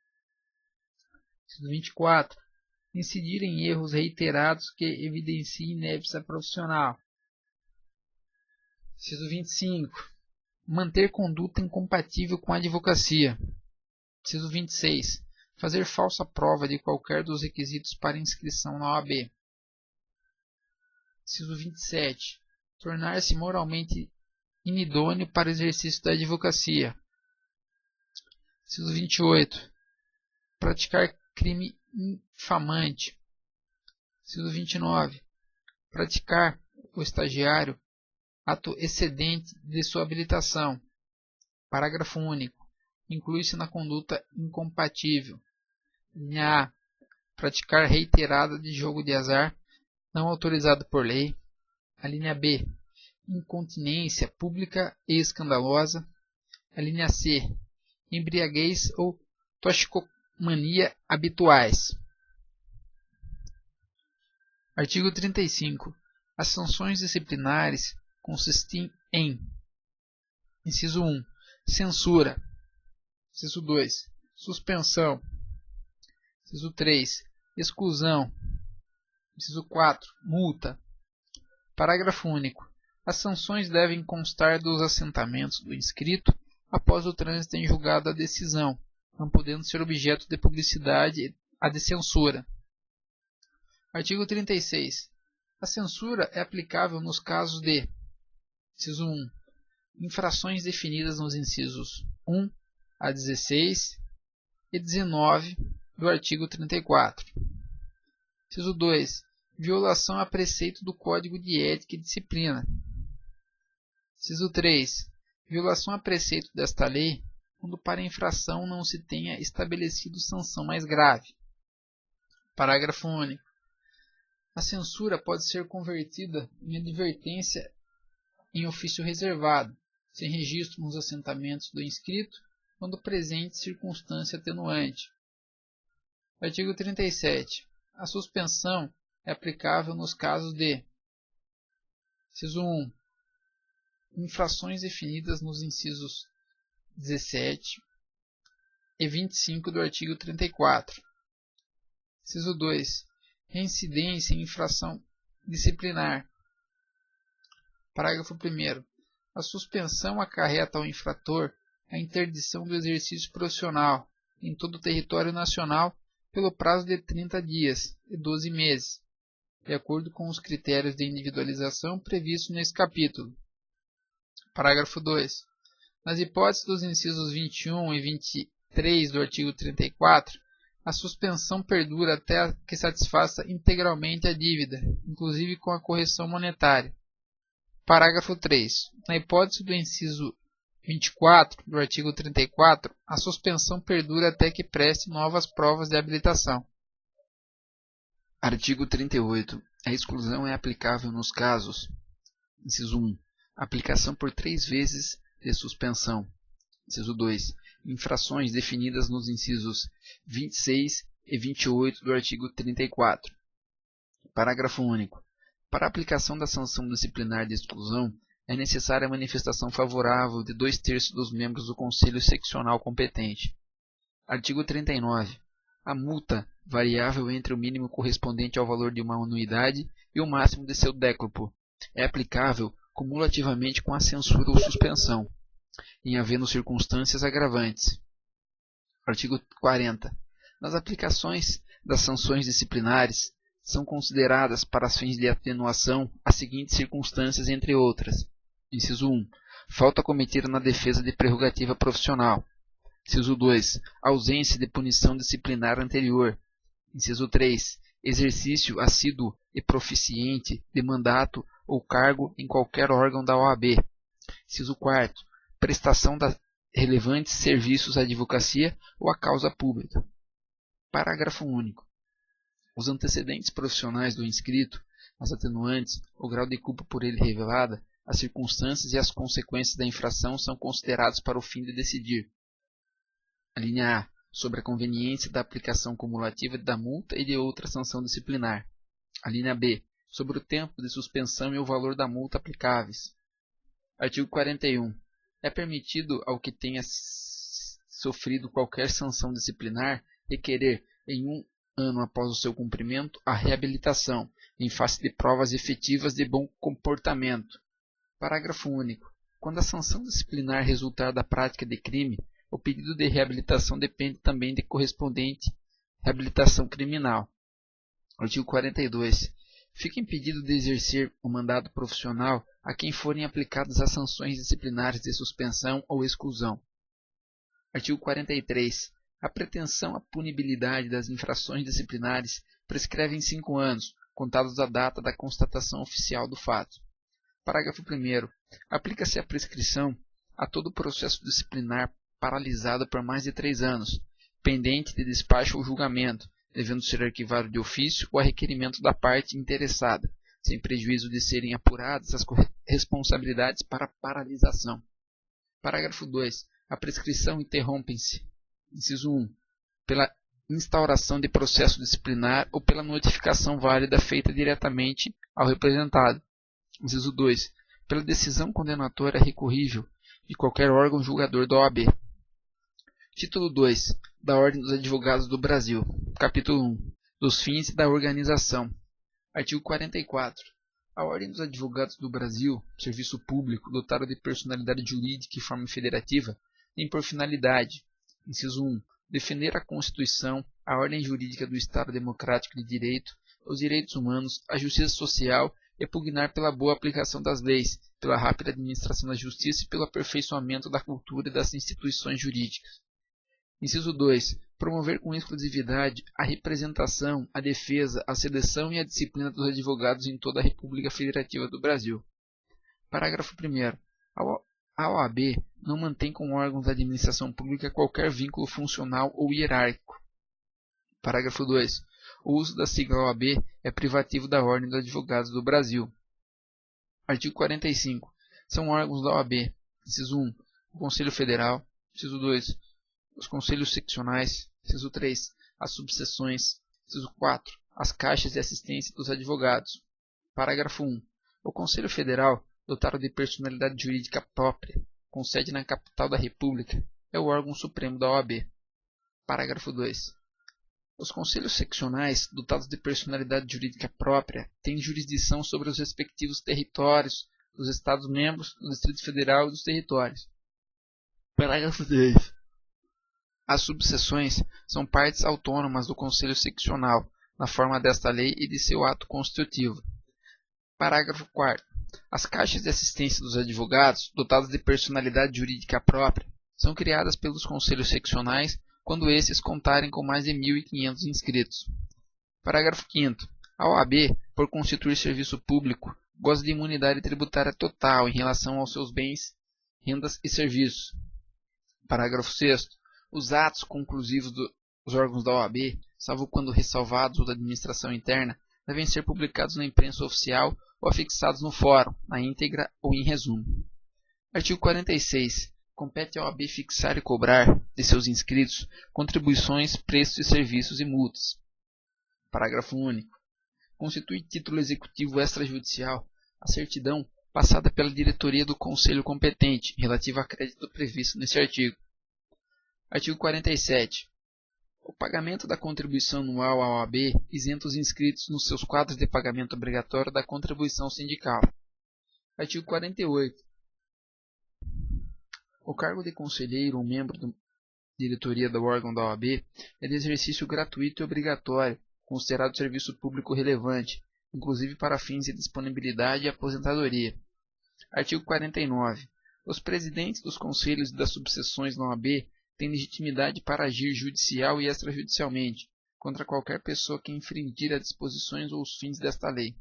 Inciso 24. Incidir em erros reiterados que evidenciem inépcia profissional. Inciso 25. Manter conduta incompatível com a advocacia. Inciso 26. Fazer falsa prova de qualquer dos requisitos para inscrição na OAB. Inciso 27. Tornar-se moralmente inidôneo para o exercício da advocacia. Inciso 28. Praticar crime infamante. Inciso 29. Praticar o estagiário ato excedente de sua habilitação. Parágrafo único. Inclui-se na conduta incompatível. Linha A. Praticar reiterada de jogo de azar, não autorizado por lei. A linha B. Incontinência pública e escandalosa. A linha C. embriaguez ou toxicomania habituais. Artigo 35. As sanções disciplinares consistem em: inciso 1, censura; inciso 2, suspensão; inciso 3, exclusão; inciso 4, multa. Parágrafo único. As sanções devem constar dos assentamentos do inscrito após o trânsito em julgado da decisão, não podendo ser objeto de publicidade a de censura. Artigo 36. A censura é aplicável nos casos de: inciso 1, infrações definidas nos incisos 1 a 16 e 19 do artigo 34. Inciso 2, violação a preceito do Código de Ética e Disciplina. Inciso 3, violação a preceito desta lei quando para a infração não se tenha estabelecido sanção mais grave. Parágrafo único. A censura pode ser convertida em advertência em ofício reservado, sem registro nos assentamentos do inscrito, quando presente circunstância atenuante. Artigo 37. A suspensão é aplicável nos casos de: inciso 1, infrações definidas nos incisos 17 e 25 do artigo 34. Inciso 2, reincidência em infração disciplinar. Parágrafo 1º. A suspensão acarreta ao infrator a interdição do exercício profissional em todo o território nacional pelo prazo de 30 dias e 12 meses, de acordo com os critérios de individualização previstos nesse capítulo. Parágrafo 2. Nas hipóteses dos incisos 21 e 23 do artigo 34, a suspensão perdura até que satisfaça integralmente a dívida, inclusive com a correção monetária. Parágrafo 3. Na hipótese do inciso 24 do artigo 34, a suspensão perdura até que preste novas provas de habilitação. Artigo 38. A exclusão é aplicável nos casos: inciso 1, aplicação por 3 vezes de suspensão; inciso 2, infrações definidas nos incisos 26 e 28 do artigo 34. Parágrafo único. Para a aplicação da sanção disciplinar de exclusão, é necessária a manifestação favorável de 2/3 dos membros do Conselho Seccional competente. Artigo 39. A multa, variável entre o mínimo correspondente ao valor de uma anuidade e o máximo de seu décuplo, é aplicável cumulativamente com a censura ou suspensão, em havendo circunstâncias agravantes. Artigo 40. Nas aplicações das sanções disciplinares, são consideradas, para os fins de atenuação, as seguintes circunstâncias, entre outras: inciso 1, falta cometida na defesa de prerrogativa profissional; inciso 2, ausência de punição disciplinar anterior; inciso 3, exercício assíduo e proficiente de mandato ou cargo em qualquer órgão da OAB; inciso 4, prestação de relevantes serviços à advocacia ou à causa pública. Parágrafo único. Os antecedentes profissionais do inscrito, as atenuantes, o grau de culpa por ele revelada, as circunstâncias e as consequências da infração são considerados para o fim de decidir: a linha A, sobre a conveniência da aplicação cumulativa da multa e de outra sanção disciplinar; a linha B, sobre o tempo de suspensão e o valor da multa aplicáveis. Artigo 41. É permitido ao que tenha sofrido qualquer sanção disciplinar requerer, em 1 ano após o seu cumprimento, a reabilitação, em face de provas efetivas de bom comportamento. Parágrafo único. Quando a sanção disciplinar resultar da prática de crime, o pedido de reabilitação depende também de correspondente reabilitação criminal. Artigo 42. Fica impedido de exercer o mandato profissional a quem forem aplicadas as sanções disciplinares de suspensão ou exclusão. Artigo 43. A pretensão à punibilidade das infrações disciplinares prescreve em 5 anos, contados da data da constatação oficial do fato. Parágrafo 1º. Aplica-se a prescrição a todo processo disciplinar paralisado por mais de 3 anos, pendente de despacho ou julgamento, devendo ser arquivado de ofício ou a requerimento da parte interessada, sem prejuízo de serem apuradas as responsabilidades para paralisação. Parágrafo 2. A prescrição interrompem-se. Inciso 1. Pela instauração de processo disciplinar ou pela notificação válida feita diretamente ao representado. Inciso 2. Pela decisão condenatória recorrível de qualquer órgão julgador da OAB. Título 2. Da Ordem dos Advogados do Brasil. Capítulo 1. Dos fins da organização. Artigo 44. A Ordem dos Advogados do Brasil, serviço público dotado de personalidade jurídica e forma federativa, tem por finalidade: inciso 1. Defender a Constituição, a ordem jurídica do Estado Democrático de Direito, os direitos humanos, a justiça social e pugnar pela boa aplicação das leis, pela rápida administração da justiça e pelo aperfeiçoamento da cultura e das instituições jurídicas. Inciso 2. Promover com exclusividade a representação, a defesa, a seleção e a disciplina dos advogados em toda a República Federativa do Brasil. Parágrafo 1º. A OAB não mantém com órgãos da administração pública qualquer vínculo funcional ou hierárquico. Parágrafo 2. O uso da sigla OAB é privativo da Ordem dos Advogados do Brasil. Artigo 45. São órgãos da OAB: inciso 1. O Conselho Federal. Inciso 2. Os Conselhos Seccionais. Inciso 3. As subseções. Inciso 4. As caixas de assistência dos advogados. Parágrafo 1. O Conselho Federal, dotado de personalidade jurídica própria, com sede na capital da República, é o órgão supremo da OAB. Parágrafo 2. Os Conselhos Seccionais, dotados de personalidade jurídica própria, têm jurisdição sobre os respectivos territórios dos Estados-membros, do Distrito Federal e dos territórios. Parágrafo 3. As subseções são partes autônomas do Conselho Seccional, na forma desta lei e de seu ato constitutivo. Parágrafo 4º. As caixas de assistência dos advogados, dotadas de personalidade jurídica própria, são criadas pelos Conselhos Seccionais quando esses contarem com mais de 1.500 inscritos. Parágrafo 5º. A OAB, por constituir serviço público, goza de imunidade tributária total em relação aos seus bens, rendas e serviços. Parágrafo 6º. Os atos conclusivos dos órgãos da OAB, salvo quando ressalvados ou da administração interna, devem ser publicados na imprensa oficial ou afixados no fórum, na íntegra ou em resumo. Artigo 46. Compete à OAB fixar e cobrar de seus inscritos contribuições, preços de serviços e multas. Parágrafo único. Constitui título executivo extrajudicial a certidão passada pela diretoria do Conselho competente, relativa a crédito previsto neste artigo. Artigo 47. O pagamento da contribuição anual à OAB isenta os inscritos nos seus quadros de pagamento obrigatório da contribuição sindical. Artigo 48. O cargo de conselheiro ou membro da diretoria do órgão da OAB é de exercício gratuito e obrigatório, considerado serviço público relevante, inclusive para fins de disponibilidade e aposentadoria. Artigo 49. Os presidentes dos conselhos e das subseções da OAB têm legitimidade para agir judicial e extrajudicialmente contra qualquer pessoa que infringir as disposições ou os fins desta lei.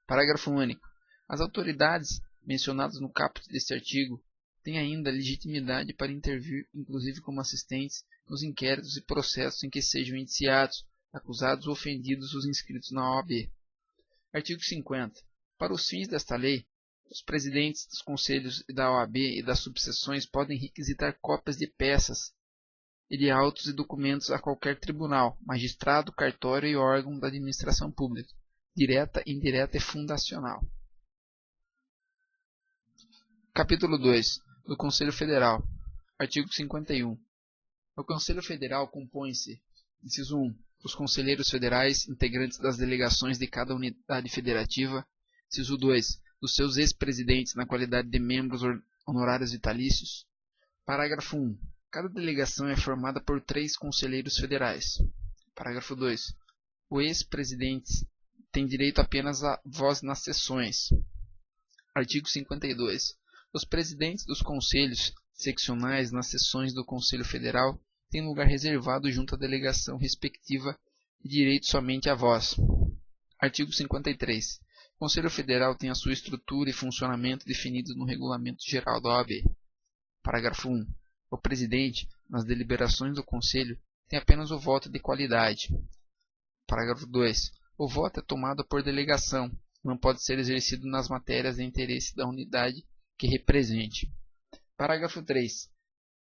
Parágrafo único. As autoridades mencionadas no caput deste artigo têm ainda legitimidade para intervir, inclusive como assistentes, nos inquéritos e processos em que sejam indiciados, acusados ou ofendidos os inscritos na OAB. Artigo 50. Para os fins desta lei, os presidentes dos conselhos da OAB e das subseções podem requisitar cópias de peças e de autos e documentos a qualquer tribunal, magistrado, cartório e órgão da administração pública, direta, indireta e fundacional. Capítulo 2. Do Conselho Federal. Artigo 51. O Conselho Federal compõe-se: inciso 1. Os conselheiros federais, integrantes das delegações de cada unidade federativa. Inciso 2. Dos seus ex-presidentes na qualidade de membros honorários vitalícios. Parágrafo 1. Cada delegação é formada por 3 conselheiros federais. Parágrafo 2. O ex-presidente tem direito apenas a voz nas sessões. Artigo 52. Os presidentes dos conselhos seccionais nas sessões do Conselho Federal têm lugar reservado junto à delegação respectiva e direito somente à voz. Artigo 53. O Conselho Federal tem a sua estrutura e funcionamento definidos no Regulamento Geral da OAB. Parágrafo 1. O presidente, nas deliberações do Conselho, tem apenas o voto de qualidade. Parágrafo 2. O voto é tomado por delegação, não pode ser exercido nas matérias de interesse da unidade que represente. Parágrafo 3.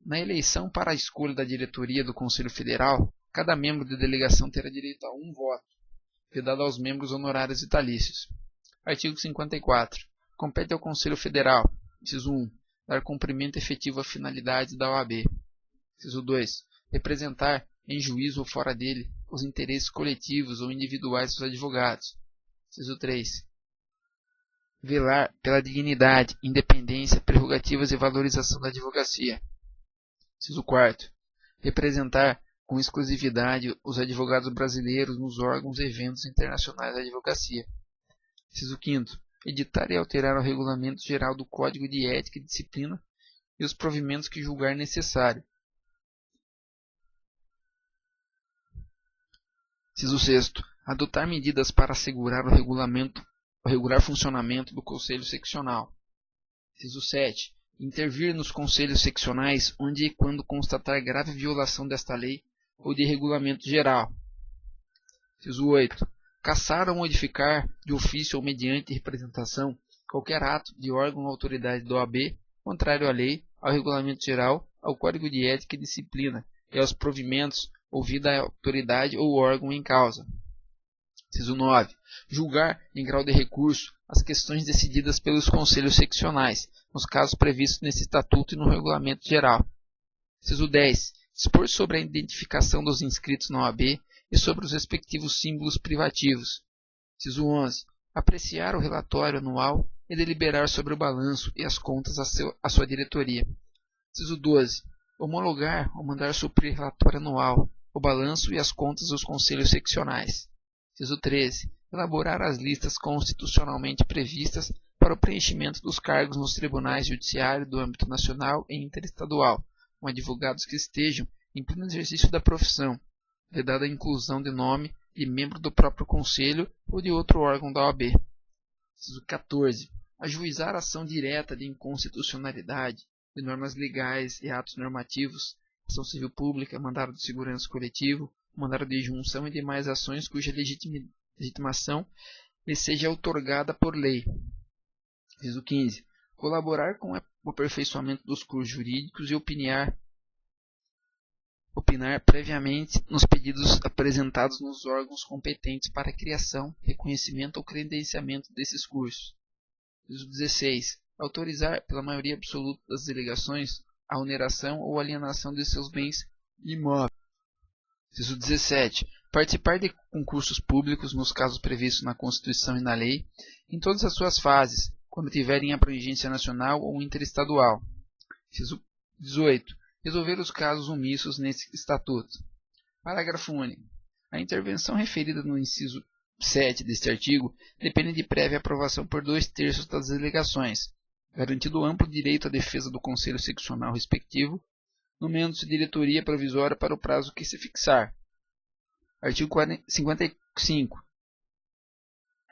Na eleição para a escolha da diretoria do Conselho Federal, cada membro de delegação terá direito a um voto, vedado aos membros honorários vitalícios. Artigo 54. Compete ao Conselho Federal, inciso 1, dar cumprimento efetivo à finalidade da OAB. Inciso 2. Representar, em juízo ou fora dele, os interesses coletivos ou individuais dos advogados. Inciso 3. Velar pela dignidade, independência, prerrogativas e valorização da advocacia. Inciso 4. Representar com exclusividade os advogados brasileiros nos órgãos e eventos internacionais da advocacia. Inciso 5. Editar e alterar o Regulamento Geral do Código de Ética e Disciplina e os provimentos que julgar necessário. Inciso 6. Adotar medidas para assegurar o regular funcionamento do Conselho Seccional. Inciso 7. Intervir nos conselhos seccionais onde e quando constatar grave violação desta lei ou de regulamento geral. Inciso 8. Cassar ou modificar, de ofício ou mediante representação, qualquer ato de órgão ou autoridade da OAB contrário à lei, ao regulamento geral, ao Código de Ética e Disciplina e aos provimentos ouvida a autoridade ou órgão em causa. Inciso 9. Julgar, em grau de recurso, as questões decididas pelos conselhos seccionais, nos casos previstos nesse Estatuto e no Regulamento Geral. Inciso 10. Dispor sobre a identificação dos inscritos na OAB e sobre os respectivos símbolos privativos. Inciso 11. Apreciar o relatório anual e deliberar sobre o balanço e as contas à sua diretoria. Inciso 12. Homologar ou mandar suprir relatório anual, o balanço e as contas dos conselhos seccionais. Inciso 13. Elaborar as listas constitucionalmente previstas para o preenchimento dos cargos nos tribunais judiciários do âmbito nacional e interestadual, com advogados que estejam em pleno exercício da profissão, vedada a inclusão de nome de membro do próprio Conselho ou de outro órgão da OAB. Inciso 14. Ajuizar ação direta de inconstitucionalidade de normas legais e atos normativos, ação civil pública, mandado de segurança coletivo, mandado de junção e demais ações cuja legitimação lhe seja outorgada por lei. Inciso 15. Colaborar com o aperfeiçoamento dos cursos jurídicos e opinar previamente nos pedidos apresentados nos órgãos competentes para a criação, reconhecimento ou credenciamento desses cursos. Inciso 16. Autorizar, pela maioria absoluta das delegações, a oneração ou alienação de seus bens imóveis. Inciso 17. Participar de concursos públicos nos casos previstos na Constituição e na lei, em todas as suas fases, quando tiverem abrangência nacional ou interestadual. Inciso 18. Resolver os casos omissos nesse Estatuto. Parágrafo único. A intervenção referida no inciso 7 deste artigo depende de prévia aprovação por 2/3 das delegações, garantido amplo direito à defesa do Conselho Seccional respectivo, nomeando-se diretoria provisória para o prazo que se fixar. Artigo 55.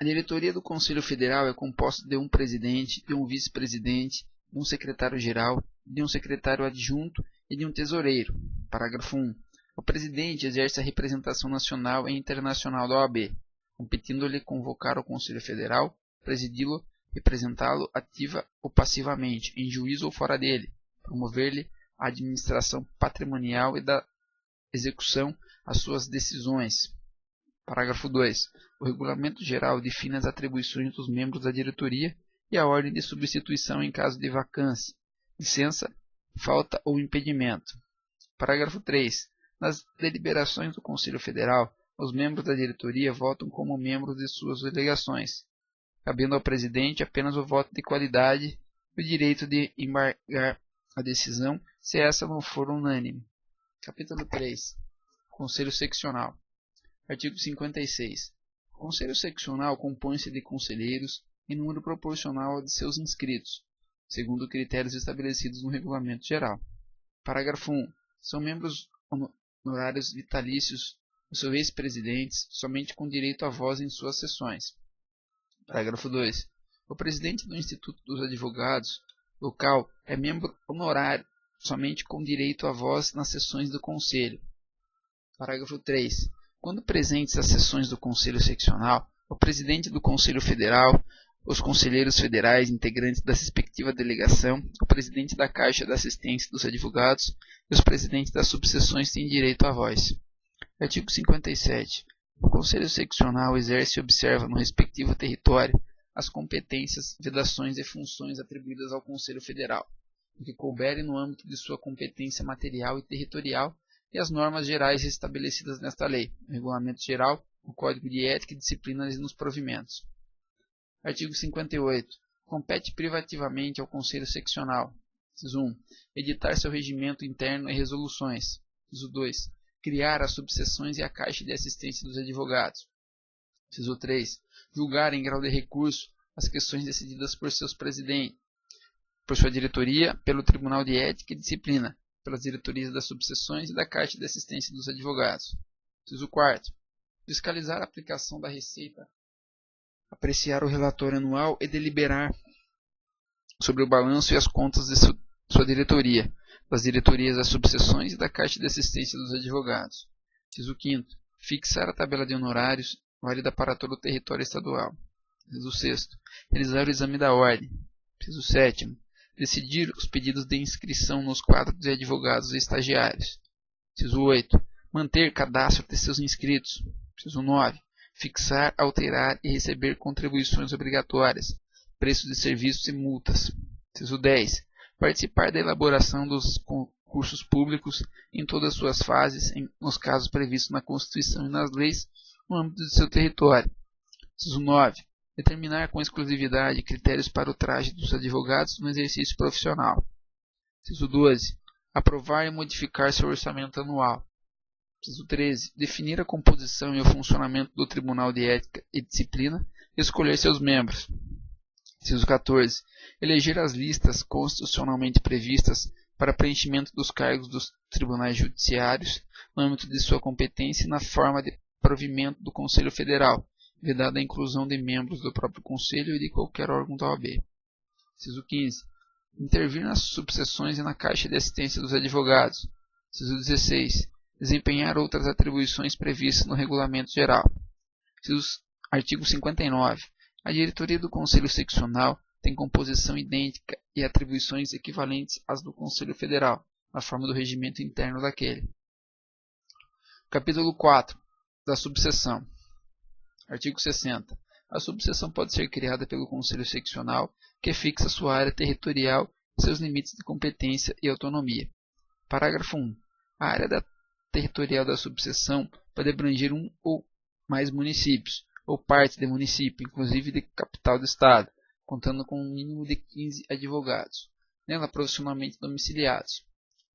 A diretoria do Conselho Federal é composta de um presidente, de um vice-presidente, de um secretário-geral, de um secretário adjunto e de um tesoureiro. Parágrafo 1. O presidente exerce a representação nacional e internacional da OAB, competindo-lhe convocar o Conselho Federal, presidi-lo, representá-lo ativa ou passivamente, em juízo ou fora dele, promover-lhe a administração patrimonial e da execução às suas decisões. Parágrafo 2. O Regulamento Geral define as atribuições dos membros da diretoria e a ordem de substituição em caso de vacância, licença, falta ou impedimento. Parágrafo 3. Nas deliberações do Conselho Federal, os membros da diretoria votam como membros de suas delegações, cabendo ao presidente apenas o voto de qualidade e o direito de embargar a decisão se essa não for unânime. Capítulo 3. Conselho Seccional. Artigo 56. O Conselho Seccional compõe-se de conselheiros em número proporcional ao de seus inscritos, segundo critérios estabelecidos no Regulamento Geral. Parágrafo 1. São membros honorários vitalícios os seus ex-presidentes, somente com direito à voz em suas sessões. Parágrafo 2. O presidente do Instituto dos Advogados local é membro honorário, somente com direito à voz nas sessões do Conselho. Parágrafo 3. Quando presentes às sessões do Conselho Seccional, o presidente do Conselho Federal, os conselheiros federais integrantes da respectiva delegação, o presidente da Caixa da Assistência dos Advogados e os presidentes das subseções têm direito à voz. Artigo 57. O Conselho Seccional exerce e observa no respectivo território as competências, vedações e funções atribuídas ao Conselho Federal, o que couberem no âmbito de sua competência material e territorial e as normas gerais estabelecidas nesta lei, o Regulamento Geral, o Código de Ética e Disciplina nos provimentos. Artigo 58. Compete privativamente ao Conselho Seccional. Inciso 1. Editar seu regimento interno e resoluções. Inciso 2. Criar as subseções e a Caixa de Assistência dos Advogados. Inciso 3. Julgar em grau de recurso as questões decididas por seus presidentes, por sua diretoria, pelo Tribunal de Ética e Disciplina, pelas diretorias das subseções e da Caixa de Assistência dos Advogados. Inciso 4. Fiscalizar a aplicação da receita, apreciar o relatório anual e deliberar sobre o balanço e as contas de sua diretoria, das diretorias das subseções e da Caixa de Assistência dos Advogados. Inciso 5. Fixar a tabela de honorários válida para todo o território estadual. Inciso 6. Realizar o exame da ordem. Inciso 7. Decidir os pedidos de inscrição nos quadros de advogados e estagiários. Inciso 8. Manter cadastro de seus inscritos. Inciso 9. Fixar, alterar e receber contribuições obrigatórias, preços de serviços e multas. Inciso 10. Participar da elaboração dos concursos públicos em todas suas fases, nos casos previstos na Constituição e nas leis, no âmbito de seu território. Inciso 9. Determinar com exclusividade critérios para o traje dos advogados no exercício profissional. Inciso 12. Aprovar e modificar seu orçamento anual. Inciso 13. Definir a composição e o funcionamento do Tribunal de Ética e Disciplina e escolher seus membros. Inciso 14. Eleger as listas constitucionalmente previstas para preenchimento dos cargos dos tribunais judiciários no âmbito de sua competência e na forma de provimento do Conselho Federal, vedada a inclusão de membros do próprio Conselho e de qualquer órgão da OAB. Inciso 15. Intervir nas subseções e na Caixa de Assistência dos Advogados. Inciso 16. Desempenhar outras atribuições previstas no Regulamento Geral. Artigo 59. A diretoria do Conselho Seccional tem composição idêntica e atribuições equivalentes às do Conselho Federal, na forma do regimento interno daquele. Capítulo 4. Da subseção. Artigo 60. A subseção pode ser criada pelo Conselho Seccional, que fixa sua área territorial e seus limites de competência e autonomia. Parágrafo 1. A área territorial da subseção pode abranger um ou mais municípios, ou parte de município, inclusive de capital do Estado, contando com um mínimo de 15 advogados, nela profissionalmente domiciliados.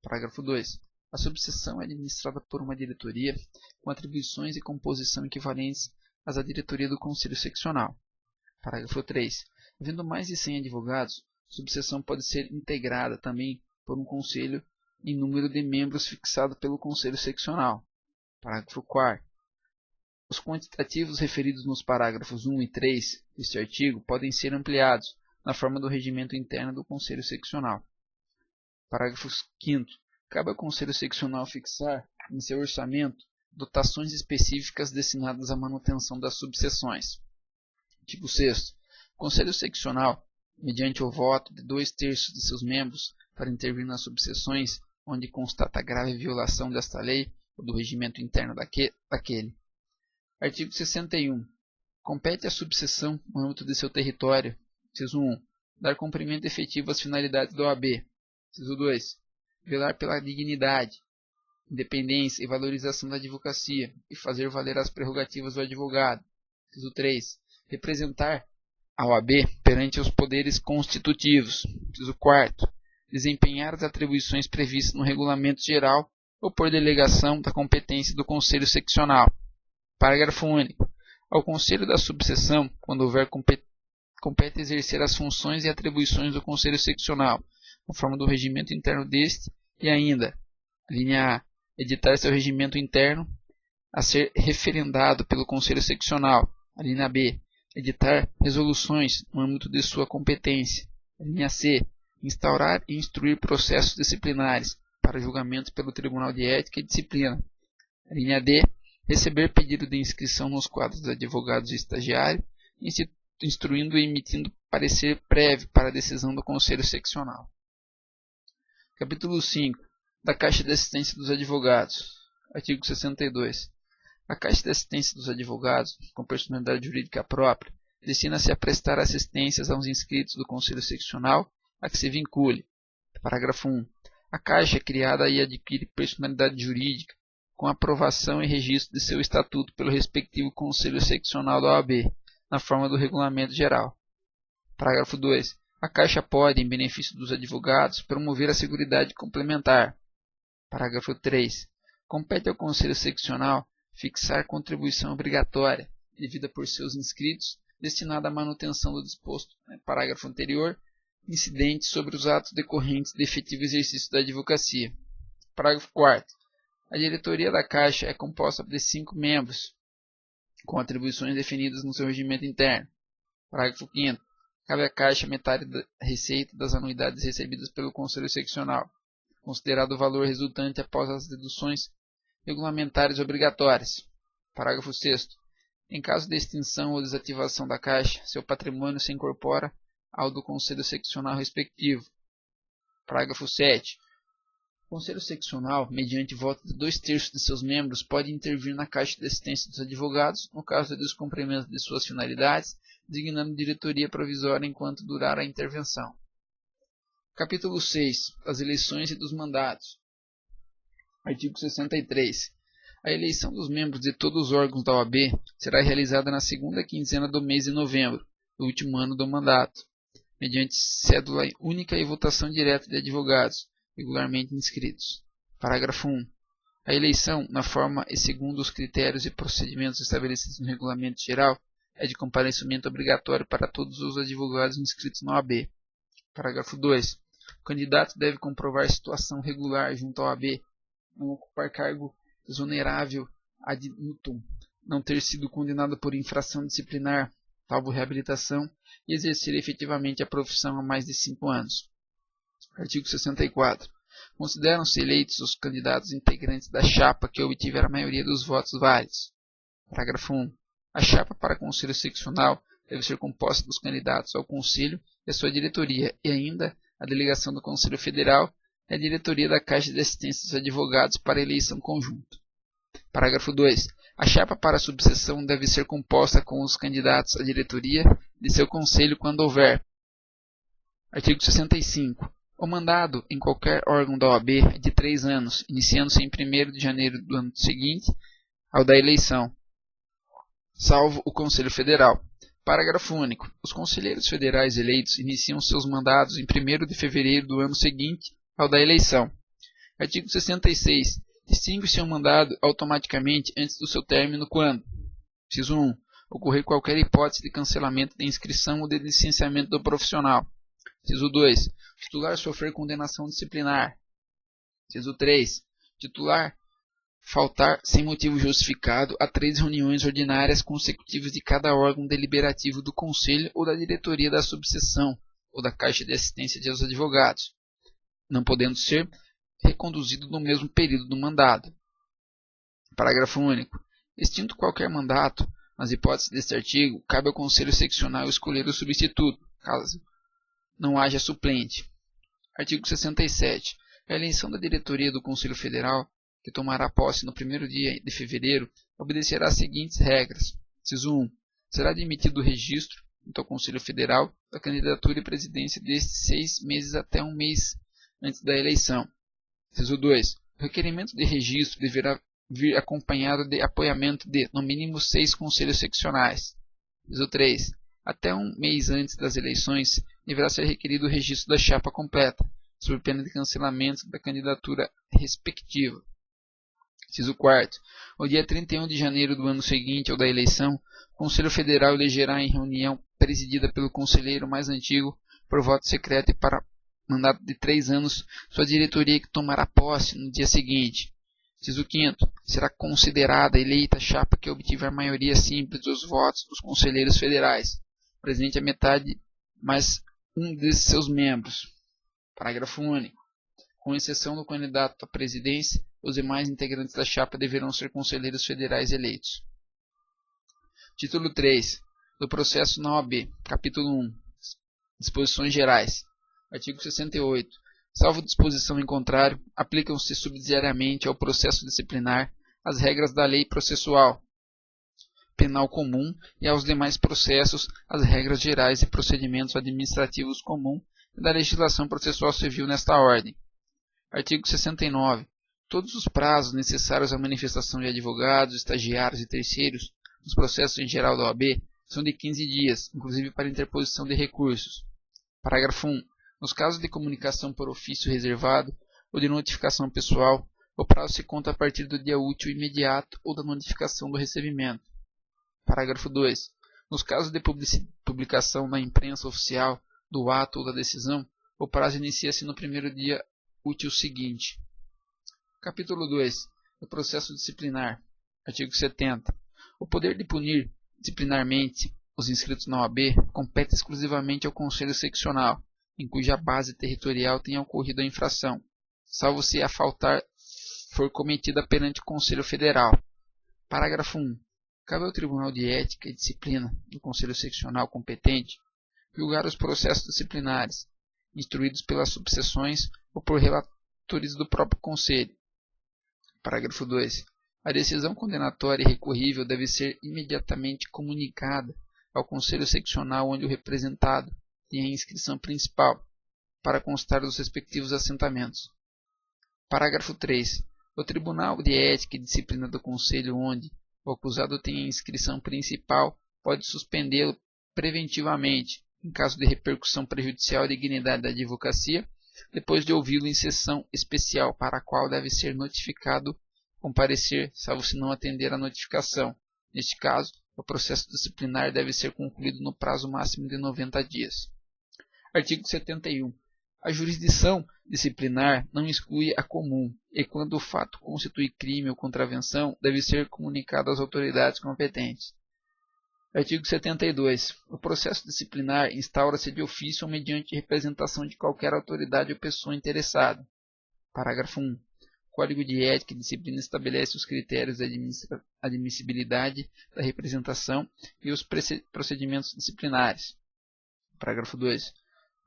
Parágrafo 2. A subseção é administrada por uma diretoria com atribuições e composição equivalentes às da diretoria do Conselho Seccional. Parágrafo 3. Havendo mais de 100 advogados, a subseção pode ser integrada também por um conselho em número de membros fixado pelo Conselho Seccional. Parágrafo 4. Os quantitativos referidos nos parágrafos 1 e 3 deste artigo podem ser ampliados na forma do regimento interno do Conselho Seccional. Parágrafo 5. Cabe ao Conselho Seccional fixar, em seu orçamento, dotações específicas destinadas à manutenção das subseções. Artigo 6. O Conselho Seccional, mediante o voto de 2/3 de seus membros para intervir nas subseções onde constata grave violação desta lei ou do regimento interno daquele. Artigo 61. Compete à subseção, no âmbito de seu território, inciso 1, dar cumprimento efetivo às finalidades da OAB. Inciso 2. Velar pela dignidade, independência e valorização da advocacia e fazer valer as prerrogativas do advogado. Inciso 3. Representar a OAB perante os poderes constitutivos. Inciso 4. Desempenhar as atribuições previstas no Regulamento Geral ou por delegação da competência do Conselho Seccional. Parágrafo único. Ao Conselho da Subseção, quando houver compete exercer as funções e atribuições do Conselho Seccional, conforme do regimento interno deste, e ainda, linha A, editar seu regimento interno a ser referendado pelo Conselho Seccional, a linha B, editar resoluções no âmbito de sua competência, a linha C, instaurar e instruir processos disciplinares para julgamento pelo Tribunal de Ética e Disciplina, a linha D, receber pedido de inscrição nos quadros de advogados e estagiários e instruindo e emitindo parecer prévio para a decisão do Conselho Seccional. Capítulo 5. Da Caixa de Assistência dos Advogados. Artigo 62. A Caixa de Assistência dos Advogados, com personalidade jurídica própria, destina-se a prestar assistências aos inscritos do Conselho Seccional a que se vincule. Parágrafo 1. A Caixa é criada e adquire personalidade jurídica com aprovação e registro de seu estatuto pelo respectivo Conselho Seccional da OAB, na forma do Regulamento Geral. Parágrafo 2. A Caixa pode, em benefício dos advogados, promover a seguridade complementar. Parágrafo 3. Compete ao Conselho Seccional fixar contribuição obrigatória, devida por seus inscritos, destinada à manutenção do disposto no parágrafo anterior, incidente sobre os atos decorrentes do efetivo exercício da advocacia. Parágrafo 4. A diretoria da Caixa é composta de 5 membros, com atribuições definidas no seu regimento interno. Parágrafo 5º. Cabe à Caixa metade da receita das anuidades recebidas pelo Conselho Seccional, considerado o valor resultante após as deduções regulamentares obrigatórias. Parágrafo 6º. Em caso de extinção ou desativação da Caixa, seu patrimônio se incorpora ao do Conselho Seccional respectivo. Parágrafo 7º. O Conselho Seccional, mediante voto de 2/3 de seus membros, pode intervir na Caixa de Assistência dos Advogados no caso de descumprimento de suas finalidades, designando diretoria provisória enquanto durar a intervenção. Capítulo 6. Das eleições e dos mandatos. Artigo 63. A eleição dos membros de todos os órgãos da OAB será realizada na segunda quinzena do mês de novembro, do último ano do mandato, mediante cédula única e votação direta de advogados, regularmente inscritos. Parágrafo 1. A eleição, na forma e segundo os critérios e procedimentos estabelecidos no Regulamento Geral, é de comparecimento obrigatório para todos os advogados inscritos na OAB. Parágrafo 2. O candidato deve comprovar situação regular junto à OAB, não ocupar cargo exonerável ad nutum, não ter sido condenado por infração disciplinar, salvo reabilitação, e exercer efetivamente a profissão há mais de 5 anos. Artigo 64. Consideram-se eleitos os candidatos integrantes da chapa que obtiver a maioria dos votos válidos. Parágrafo 1. A chapa para Conselho Seccional deve ser composta dos candidatos ao Conselho e a sua diretoria, e ainda a delegação do Conselho Federal e a diretoria da Caixa de Assistência dos Advogados para eleição conjunta. Parágrafo 2. A chapa para a subseção deve ser composta com os candidatos à diretoria de seu conselho quando houver. Artigo 65. O mandado em qualquer órgão da OAB é de 3 anos, iniciando-se em 1º de janeiro do ano seguinte ao da eleição, salvo o Conselho Federal. Parágrafo único. Os conselheiros federais eleitos iniciam seus mandados em 1º de fevereiro do ano seguinte ao da eleição. Artigo 66. Extingue-se o mandado automaticamente antes do seu término quando: inciso 1. Ocorrer qualquer hipótese de cancelamento de inscrição ou de licenciamento do profissional. Inciso 2. Titular sofrer condenação disciplinar. Inciso 3. Titular faltar sem motivo justificado a 3 reuniões ordinárias consecutivas de cada órgão deliberativo do Conselho ou da diretoria da subseção ou da Caixa de Assistência dos Advogados, não podendo ser reconduzido no mesmo período do mandado. Parágrafo único. Extinto qualquer mandato, nas hipóteses deste artigo, cabe ao Conselho Seccional escolher o substituto, caso não haja suplente. Artigo 67. A eleição da diretoria do Conselho Federal, que tomará posse no 1º dia de fevereiro, obedecerá às seguintes regras. Inciso 1. Será admitido o registro, junto ao Conselho Federal, da candidatura e presidência destes 6 meses até 1 mês antes da eleição. Inciso 2. O requerimento de registro deverá vir acompanhado de apoiamento de, no mínimo, 6 conselhos seccionais. Inciso 3. Até 1 mês antes das eleições, deverá ser requerido o registro da chapa completa, sob pena de cancelamento da candidatura respectiva. Inciso 4. No dia 31 de janeiro do ano seguinte ao da eleição, o Conselho Federal elegerá em reunião presidida pelo conselheiro mais antigo, por voto secreto e para mandato de 3 anos, sua diretoria que tomará posse no dia seguinte. Inciso 5º. Será considerada eleita a chapa que obtiver maioria simples dos votos dos conselheiros federais, presente a metade mais um de seus membros. Parágrafo único. Com exceção do candidato à presidência, os demais integrantes da chapa deverão ser conselheiros federais eleitos. Título 3. do processo na OAB. Capítulo 1. Disposições gerais. Artigo 68. Salvo disposição em contrário, aplicam-se subsidiariamente ao processo disciplinar as regras da lei processual penal comum e aos demais processos as regras gerais e procedimentos administrativos comum e da legislação processual civil nesta ordem. Artigo 69. Todos os prazos necessários à manifestação de advogados, estagiários e terceiros nos processos em geral da OAB são de 15 dias, inclusive para interposição de recursos. Parágrafo 1. Nos casos de comunicação por ofício reservado ou de notificação pessoal, o prazo se conta a partir do dia útil imediato ou da notificação do recebimento. Parágrafo 2. Nos casos de publicação na imprensa oficial do ato ou da decisão, o prazo inicia-se no primeiro dia útil seguinte. Capítulo 2. O processo disciplinar. Artigo 70. O poder de punir disciplinarmente os inscritos na OAB compete exclusivamente ao Conselho Seccional, em cuja base territorial tenha ocorrido a infração, salvo se a faltar for cometida perante o Conselho Federal. Parágrafo 1. Cabe ao Tribunal de Ética e Disciplina do Conselho Seccional competente julgar os processos disciplinares, instruídos pelas subseções ou por relatores do próprio Conselho. Parágrafo 2. A decisão condenatória e recorrível deve ser imediatamente comunicada ao Conselho Seccional onde o representado tem a inscrição principal, para constar dos respectivos assentamentos. Parágrafo 3. O Tribunal de Ética e Disciplina do Conselho onde o acusado tem a inscrição principal pode suspendê-lo preventivamente, em caso de repercussão prejudicial à dignidade da advocacia, depois de ouvi-lo em sessão especial, para a qual deve ser notificado comparecer, salvo se não atender à notificação. Neste caso, o processo disciplinar deve ser concluído no prazo máximo de 90 dias. Artigo 71. A jurisdição disciplinar não exclui a comum, e quando o fato constitui crime ou contravenção, deve ser comunicado às autoridades competentes. Artigo 72. O processo disciplinar instaura-se de ofício ou mediante representação de qualquer autoridade ou pessoa interessada. Parágrafo 1. O Código de Ética e Disciplina estabelece os critérios de admissibilidade da representação e os procedimentos disciplinares. Parágrafo 2.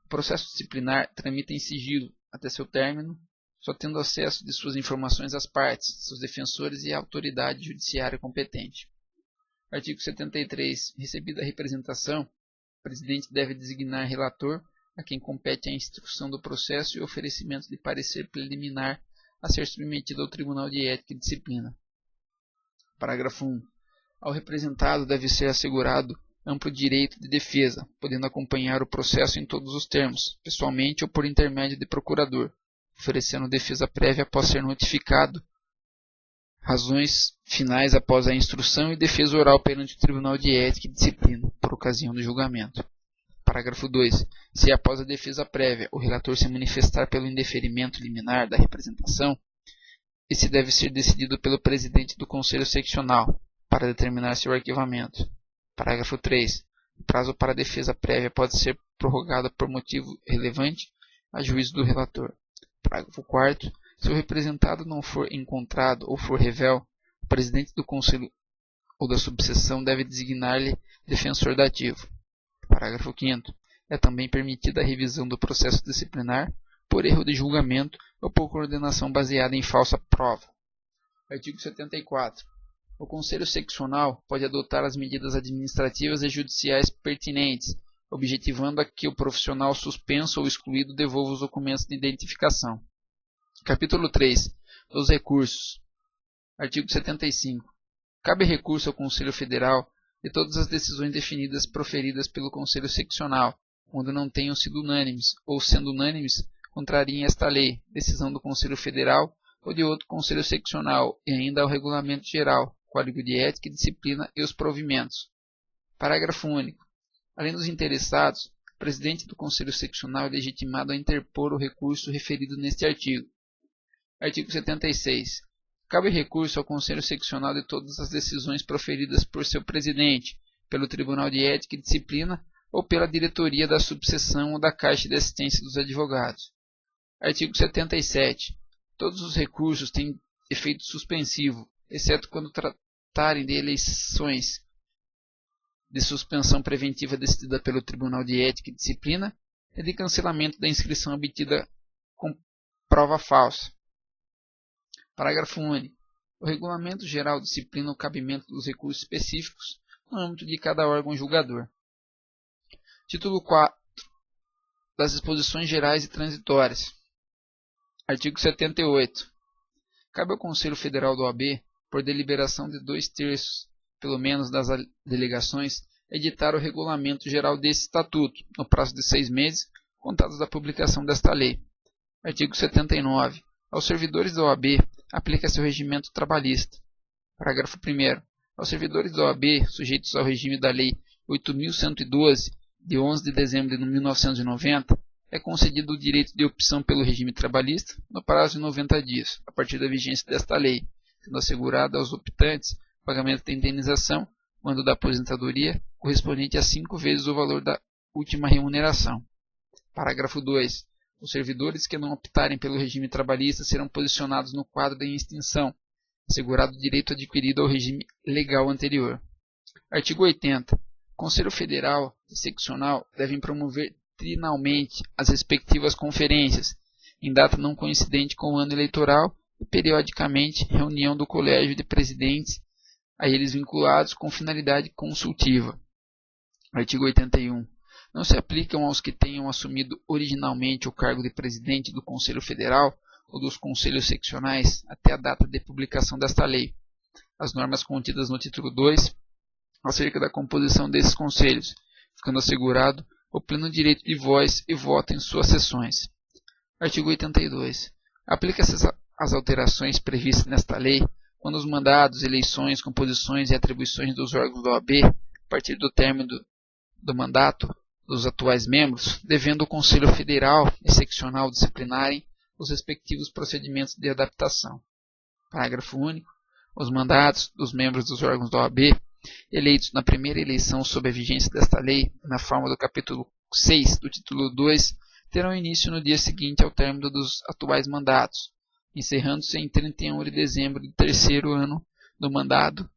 O processo disciplinar tramita em sigilo até seu término, só tendo acesso de suas informações às partes, seus defensores e à autoridade judiciária competente. Artigo 73. Recebida a representação, o presidente deve designar relator, a quem compete a instrução do processo e oferecimento de parecer preliminar a ser submetido ao Tribunal de Ética e Disciplina. Parágrafo 1. Ao representado deve ser assegurado amplo direito de defesa, podendo acompanhar o processo em todos os termos, pessoalmente ou por intermédio de procurador, oferecendo defesa prévia após ser notificado, razões finais após a instrução e defesa oral perante o Tribunal de Ética e Disciplina, por ocasião do julgamento. Parágrafo 2. Se após a defesa prévia o relator se manifestar pelo indeferimento liminar da representação, esse deve ser decidido pelo presidente do Conselho Seccional, para determinar seu arquivamento. Parágrafo 3. O prazo para a defesa prévia pode ser prorrogado por motivo relevante a juízo do relator. Parágrafo 4. Se o representado não for encontrado ou for revel, o presidente do Conselho ou da subseção deve designar-lhe defensor dativo. Parágrafo 5º. É também permitida a revisão do processo disciplinar por erro de julgamento ou por coordenação baseada em falsa prova. Artigo 74. O Conselho Seccional pode adotar as medidas administrativas e judiciais pertinentes, objetivando a que o profissional suspenso ou excluído devolva os documentos de identificação. Capítulo 3. Dos recursos. Artigo 75. Cabe recurso ao Conselho Federal de todas as decisões definidas proferidas pelo Conselho Seccional, quando não tenham sido unânimes, ou, sendo unânimes, contrariem esta lei, decisão do Conselho Federal ou de outro Conselho Seccional, e ainda ao Regulamento Geral, Código de Ética e Disciplina e os provimentos. Parágrafo único. Além dos interessados, o presidente do Conselho Seccional é legitimado a interpor o recurso referido neste artigo. Artigo 76. Cabe recurso ao Conselho Seccional de todas as decisões proferidas por seu presidente, pelo Tribunal de Ética e Disciplina ou pela diretoria da subseção ou da Caixa de Assistência dos Advogados. Artigo 77. Todos os recursos têm efeito suspensivo, exceto quando tratarem de eleições de suspensão preventiva decidida pelo Tribunal de Ética e Disciplina e de cancelamento da inscrição obtida com prova falsa. Parágrafo único. O Regulamento Geral disciplina o cabimento dos recursos específicos no âmbito de cada órgão julgador. Título 4. Das disposições gerais e transitórias. Artigo 78. Cabe ao Conselho Federal da OAB, por deliberação de 2/3, pelo menos, das delegações, editar o regulamento geral desse estatuto, no prazo de 6 meses, contados da publicação desta lei. Artigo 79. Aos servidores da OAB, aplica-se o regimento trabalhista. Parágrafo 1º. Aos servidores da OAB, sujeitos ao regime da Lei 8.112, de 11 de dezembro de 1990, é concedido o direito de opção pelo regime trabalhista no prazo de 90 dias, a partir da vigência desta lei, sendo assegurado aos optantes o pagamento da indenização, quando da aposentadoria, correspondente a 5 vezes o valor da última remuneração. Parágrafo 2. Os servidores que não optarem pelo regime trabalhista serão posicionados no quadro de extinção, assegurado o direito adquirido ao regime legal anterior. Artigo 80. O Conselho Federal e Seccional devem promover trinalmente as respectivas conferências, em data não coincidente com o ano eleitoral, e periodicamente reunião do Colégio de Presidentes a eles vinculados com finalidade consultiva. Artigo 81. Não se aplicam aos que tenham assumido originalmente o cargo de presidente do Conselho Federal ou dos Conselhos Seccionais até a data de publicação desta lei as normas contidas no título 2 acerca da composição desses conselhos, ficando assegurado o pleno direito de voz e voto em suas sessões. Artigo 82. Aplica-se as alterações previstas nesta lei quando os mandados, eleições, composições e atribuições dos órgãos da OAB, a partir do término do mandato dos atuais membros, devendo o Conselho Federal e Seccional disciplinarem os respectivos procedimentos de adaptação. Parágrafo único. Os mandatos dos membros dos órgãos da OAB, eleitos na primeira eleição sob a vigência desta lei, na forma do capítulo 6 do título 2, terão início no dia seguinte ao término dos atuais mandatos, encerrando-se em 31 de dezembro do terceiro ano do mandato,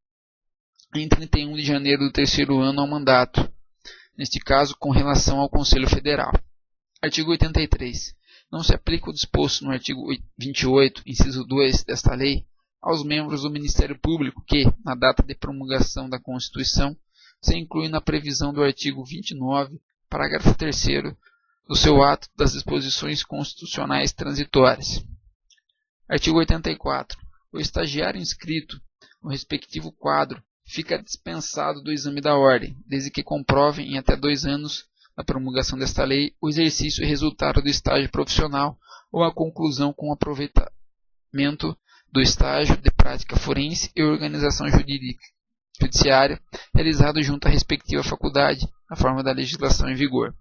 e em 31 de janeiro do terceiro ano ao mandato, neste caso com relação ao Conselho Federal. Artigo 83. Não se aplica o disposto no artigo 28, inciso 2 desta lei, aos membros do Ministério Público que, na data de promulgação da Constituição, se inclui na previsão do artigo 29, parágrafo 3º, do seu ato das disposições constitucionais transitórias. Artigo 84. O estagiário inscrito no respectivo quadro fica dispensado do exame da ordem, desde que comprovem em até 2 anos da promulgação desta lei o exercício e resultado do estágio profissional ou a conclusão com aproveitamento do estágio de prática forense e organização judiciária realizado junto à respectiva faculdade, na forma da legislação em vigor.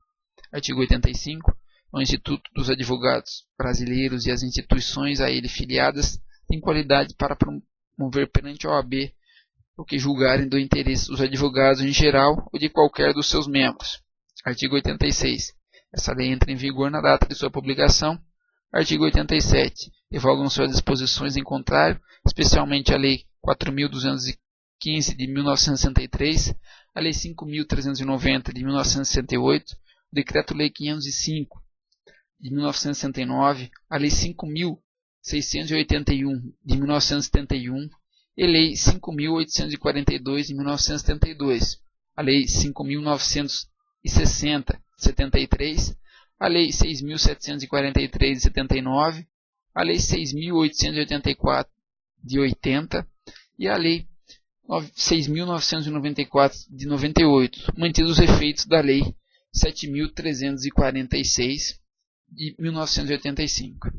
Artigo 85. O Instituto dos Advogados Brasileiros e as instituições a ele filiadas têm qualidade para promover perante a OAB o que julgarem do interesse dos advogados em geral ou de qualquer dos seus membros. Artigo 86. Essa lei entra em vigor na data de sua publicação. Artigo 87. Revogam suas disposições em contrário, especialmente a Lei 4.215 de 1963, a Lei 5.390 de 1968, o Decreto-Lei 505 de 1969, a Lei 5.681 de 1971 e Lei 5.842 de 1972, a Lei 5.960 de 73, a Lei 6.743 de 79, a Lei 6.884 de 80 e a Lei 6.994 de 98, mantidos os efeitos da Lei 7.346 de 1985.